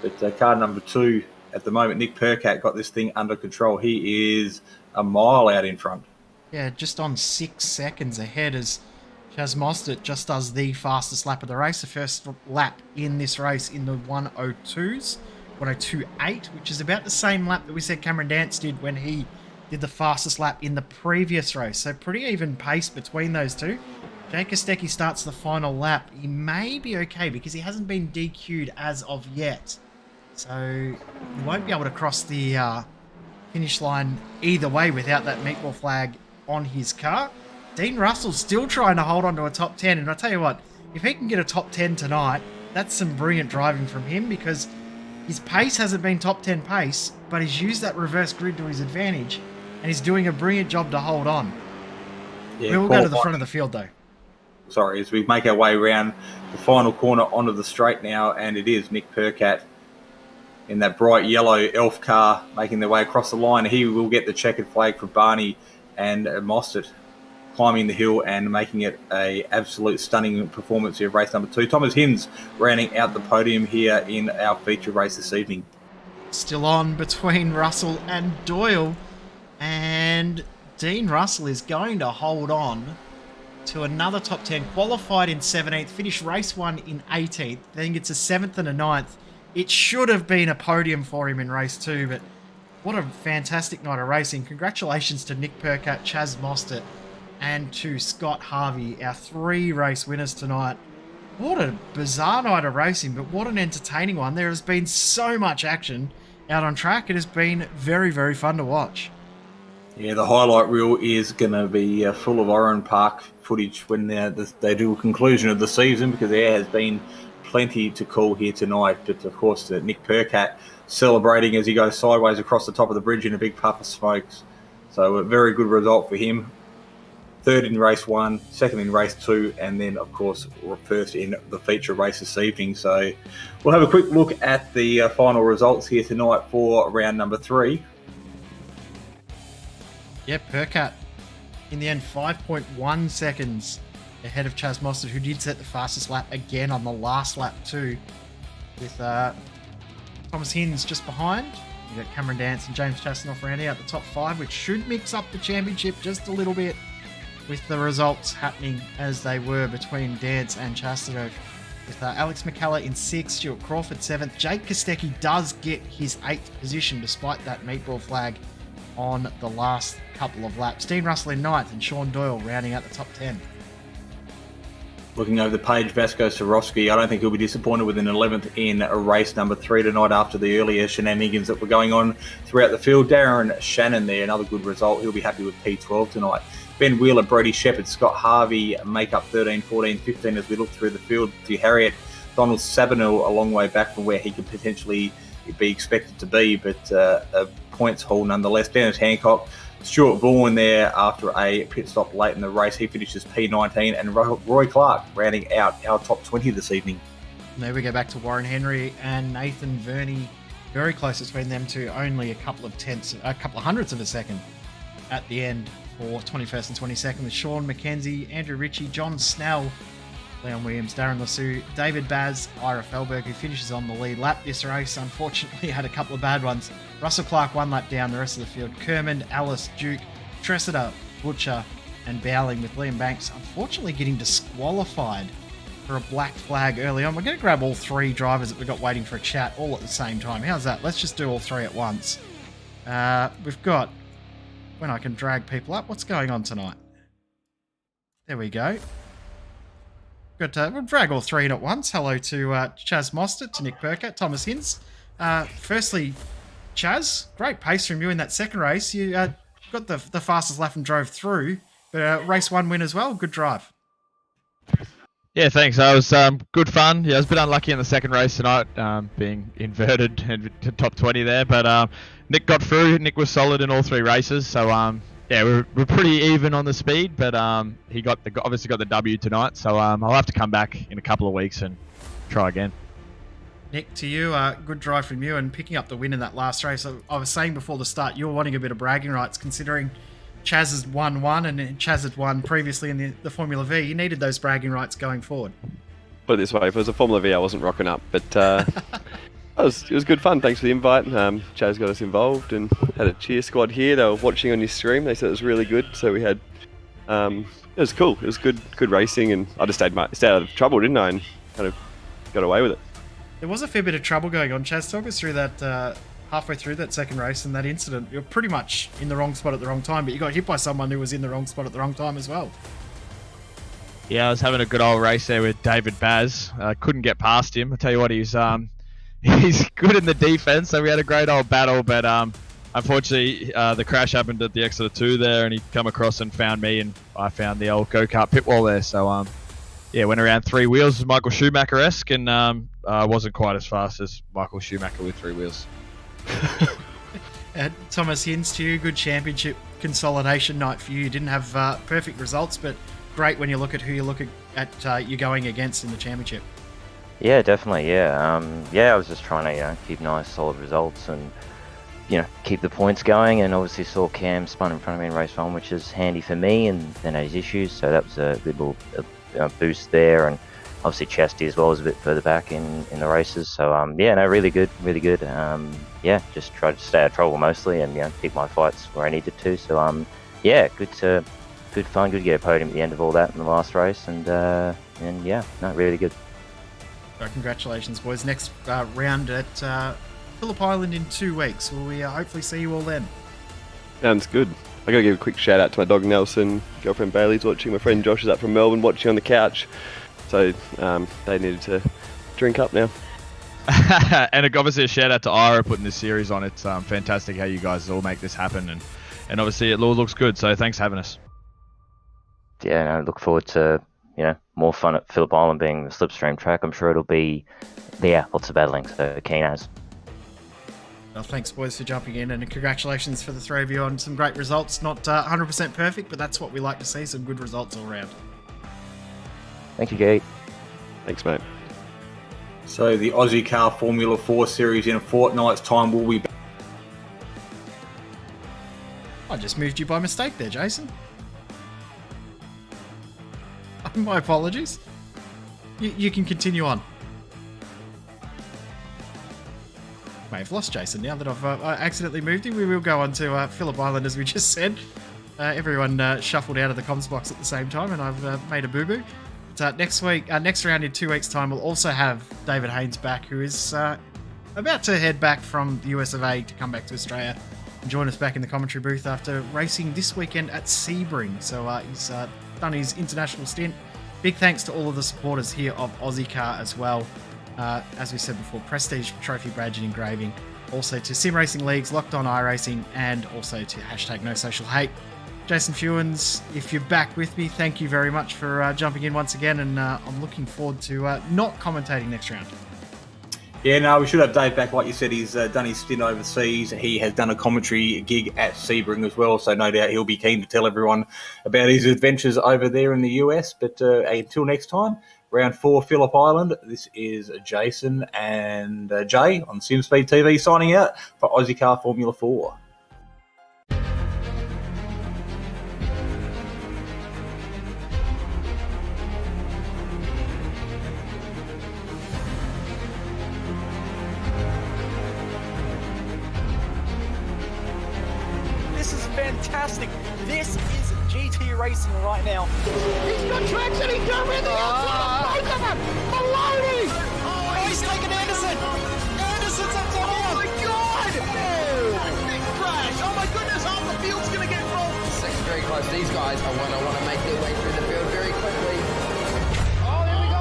But car number 2 at the moment, Nick Percat, got this thing under control. He is a mile out in front. Yeah, just on 6 seconds ahead as Chaz Mostert just does the fastest lap of the race. The first lap in this race in the 102s, 102.8, which is about the same lap that we said Cameron Dance did when he did the fastest lap in the previous race. So pretty even pace between those two. Jake Kostecki starts the final lap. He may be okay because he hasn't been DQ'd as of yet. So he won't be able to cross the finish line either way without that meatball flag on his car. Dean Russell's still trying to hold on to a top 10. And I'll tell you what, if he can get a top 10 tonight, that's some brilliant driving from him because his pace hasn't been top 10 pace, but he's used that reverse grid to his advantage and he's doing a brilliant job to hold on. Yeah, we'll go to the front of the field though. Sorry, as we make our way around the final corner onto the straight now, and it is Nick Percat in that bright yellow elf car making their way across the line. He will get the checkered flag for Barney and Mostert climbing the hill and making it a absolute stunning performance here of race number 2. Thomas Hinds rounding out the podium here in our feature race this evening. Still on between Russell and Doyle, and Dean Russell is going to hold on to another top 10, qualified in 17th, finished race 1 in 18th, then gets a 7th and a 9th. It should have been a podium for him in race 2, but what a fantastic night of racing. Congratulations to Nick Percat, Chaz Mostert, and to Scott Harvey, our 3 race winners tonight. What a bizarre night of racing, but what an entertaining one. There has been so much action out on track. It has been very, very fun to watch. Yeah, the highlight reel is going to be full of Oran Park footage when they do a conclusion of the season, because there has been plenty to call here tonight. But of course, Nick Percat celebrating as he goes sideways across the top of the bridge in a big puff of smokes. So a very good result for him. 3rd in race 1, 2nd in race 2, and then of course first in the feature race this evening. So we'll have a quick look at the final results here tonight for round number 3. Yeah, Percat in the end 5.1 seconds ahead of Chaz Mostert, who did set the fastest lap again on the last lap too, with Thomas Hinds just behind. You got Cameron Dance and James Chastanoff rounding out the top 5, which should mix up the championship just a little bit with the results happening as they were between Dance and Chastanoff. With Alex Mckellar in 6th, Stuart Crawford 7th. Jake Kostecki does get his 8th position despite that meatball flag on the last couple of laps. Dean Russell in 9th and Sean Doyle rounding out the top 10. Looking over the page, Vasco Sorosky, I don't think he'll be disappointed with an 11th in race number 3 tonight after the earlier shenanigans that were going on throughout the field. Darren Shannon there, another good result. He'll be happy with P12 tonight. Ben Wheeler, Brody Shepherd, Scott Harvey make up 13, 14, 15 as we look through the field. To Harriet, Donald Sabinell a long way back from where he could potentially be expected to be, but a points haul nonetheless. Dennis Hancock, Stuart Vaughan there after a pit stop late in the race. He finishes P19, and Roy Clark rounding out our top 20 this evening. And there we go back to Warren Henry and Nathan Verney. Very close between them two, only a couple of hundredths of a second at the end for 21st and 22nd, with Sean McKenzie, Andrew Ritchie, John Snell, Leon Williams, Darren Lassou, David Baz, Ira Felberg, who finishes on the lead lap this race. Unfortunately, had a couple of bad ones. Russell Clark 1 lap down, the rest of the field. Kermond, Alice, Duke, Tressida, Butcher, and Bowling, with Liam Banks unfortunately getting disqualified for a black flag early on. We're going to grab all 3 drivers that we've got waiting for a chat all at the same time. How's that? Let's just do all 3 at once. We've got, when I can drag people up, what's going on tonight? There we go. We'll drag all three in at once. Hello to Chaz Mostert, to Nick Percat, Thomas Hinz. Firstly, Chaz, great pace from you in that second race. You got the fastest lap and drove through, but race 1 win as well. Good drive. Yeah, thanks. It was good fun. Yeah, I was a bit unlucky in the second race tonight, being inverted and to top 20 there. But Nick got through. Nick was solid in all 3 races. So yeah, we're pretty even on the speed. But he obviously got the W tonight. So I'll have to come back in a couple of weeks and try again. Nick, to you, good drive from you and picking up the win in that last race. I was saying before the start, you were wanting a bit of bragging rights, considering Chaz has won one and Chaz had won previously in the Formula V. You needed those bragging rights going forward. Put it this way, if it was a Formula V, I wasn't rocking up. But it was good fun. Thanks for the invite. Chaz got us involved and had a cheer squad here. They were watching on your stream. They said it was really good. So we had... it was cool. It was good racing, and I just stayed out of trouble, didn't I? And kind of got away with it. There was a fair bit of trouble going on. Chaz, talk us through that halfway through that second race and that incident. You're pretty much in the wrong spot at the wrong time, but you got hit by someone who was in the wrong spot at the wrong time as well. Yeah, I was having a good old race there with David Baz. Couldn't get past him. I tell you what, he's good in the defense, so we had a great old battle. But unfortunately, the crash happened at the exit of 2 there, and he come across and found me, and I found the old go-kart pit wall there. So yeah, went around 3 wheels, Michael Schumacher-esque, and wasn't quite as fast as Michael Schumacher with 3 wheels. Thomas Hinz, to you, good championship consolidation night for you. You didn't have perfect results, but great when you look at who you look at you're going against in the championship. Yeah, definitely. Yeah, I was just trying to keep nice, solid results and keep the points going. And obviously saw Cam spun in front of me in race 1, which is handy for me. And then had his issues, so that was a little boost there. And obviously Chesty as well was a bit further back in the races. So yeah, no, really good. Yeah, just tried to stay out of trouble mostly and pick my fights where I needed to. So yeah, good fun, good to get a podium at the end of all that in the last race. And yeah, no, really good. Congratulations, boys. Next round at Phillip Island in 2 weeks. Will we hopefully see you all then? Sounds good. I gotta give a quick shout out to my dog Nelson, girlfriend Bailey's watching, my friend Josh is up from Melbourne watching on the couch. So they needed to drink up now. And obviously a shout out to Ira putting this series on. It's fantastic how you guys all make this happen, and obviously it all looks good. So thanks for having us. Yeah, and I look forward to more fun at Phillip Island being the slipstream track. I'm sure it'll be lots of battling. So keen as. Well, thanks, boys, for jumping in, and congratulations for the 3 of you on some great results. Not 100% perfect, but that's what we like to see. Some good results all around. Thank you, Gate. Thanks, mate. So the Ozicar Formula 4 Series in a fortnight's time will be back. I just moved you by mistake there, Jason. My apologies. You can continue on. May have lost Jason now that I've accidentally moved him. We will go on to Phillip Island, as we just said. Everyone shuffled out of the comms box at the same time, and I've made a boo-boo. But next round in 2 weeks' time, we'll also have David Haynes back, who is about to head back from the US of A to come back to Australia and join us back in the commentary booth after racing this weekend at Sebring. So he's done his international stint. Big thanks to all of the supporters here of Ozicar as well. As we said before, Prestige Trophy Badge and Engraving. Also to Sim Racing Leagues, Locked On iRacing, and also to #NoSocialHate. Jason Fewens, if you're back with me, thank you very much for jumping in once again, and I'm looking forward to not commentating next round. Yeah, no, we should have Dave back. Like you said, he's done his stint overseas. He has done a commentary gig at Sebring as well, so no doubt he'll be keen to tell everyone about his adventures over there in the US. But until next time, round 4, Phillip Island, this is Jason and Jay on Simspeed TV signing out for Ozicar Formula 4. Fantastic. This is GT racing right now. He's got traction, he's going in the outside, both of them! Maloney! Oh, he's taking Anderson. Anderson's up to Oh him. my God! Oh, big crash! Oh my goodness, half the field's going to get rolled! Second very close. These guys, I want to make their way through the field very quickly. Oh, there we go.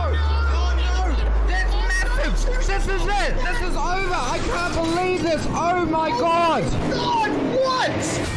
This is it! This is over! I can't believe this! Oh my god! God, what?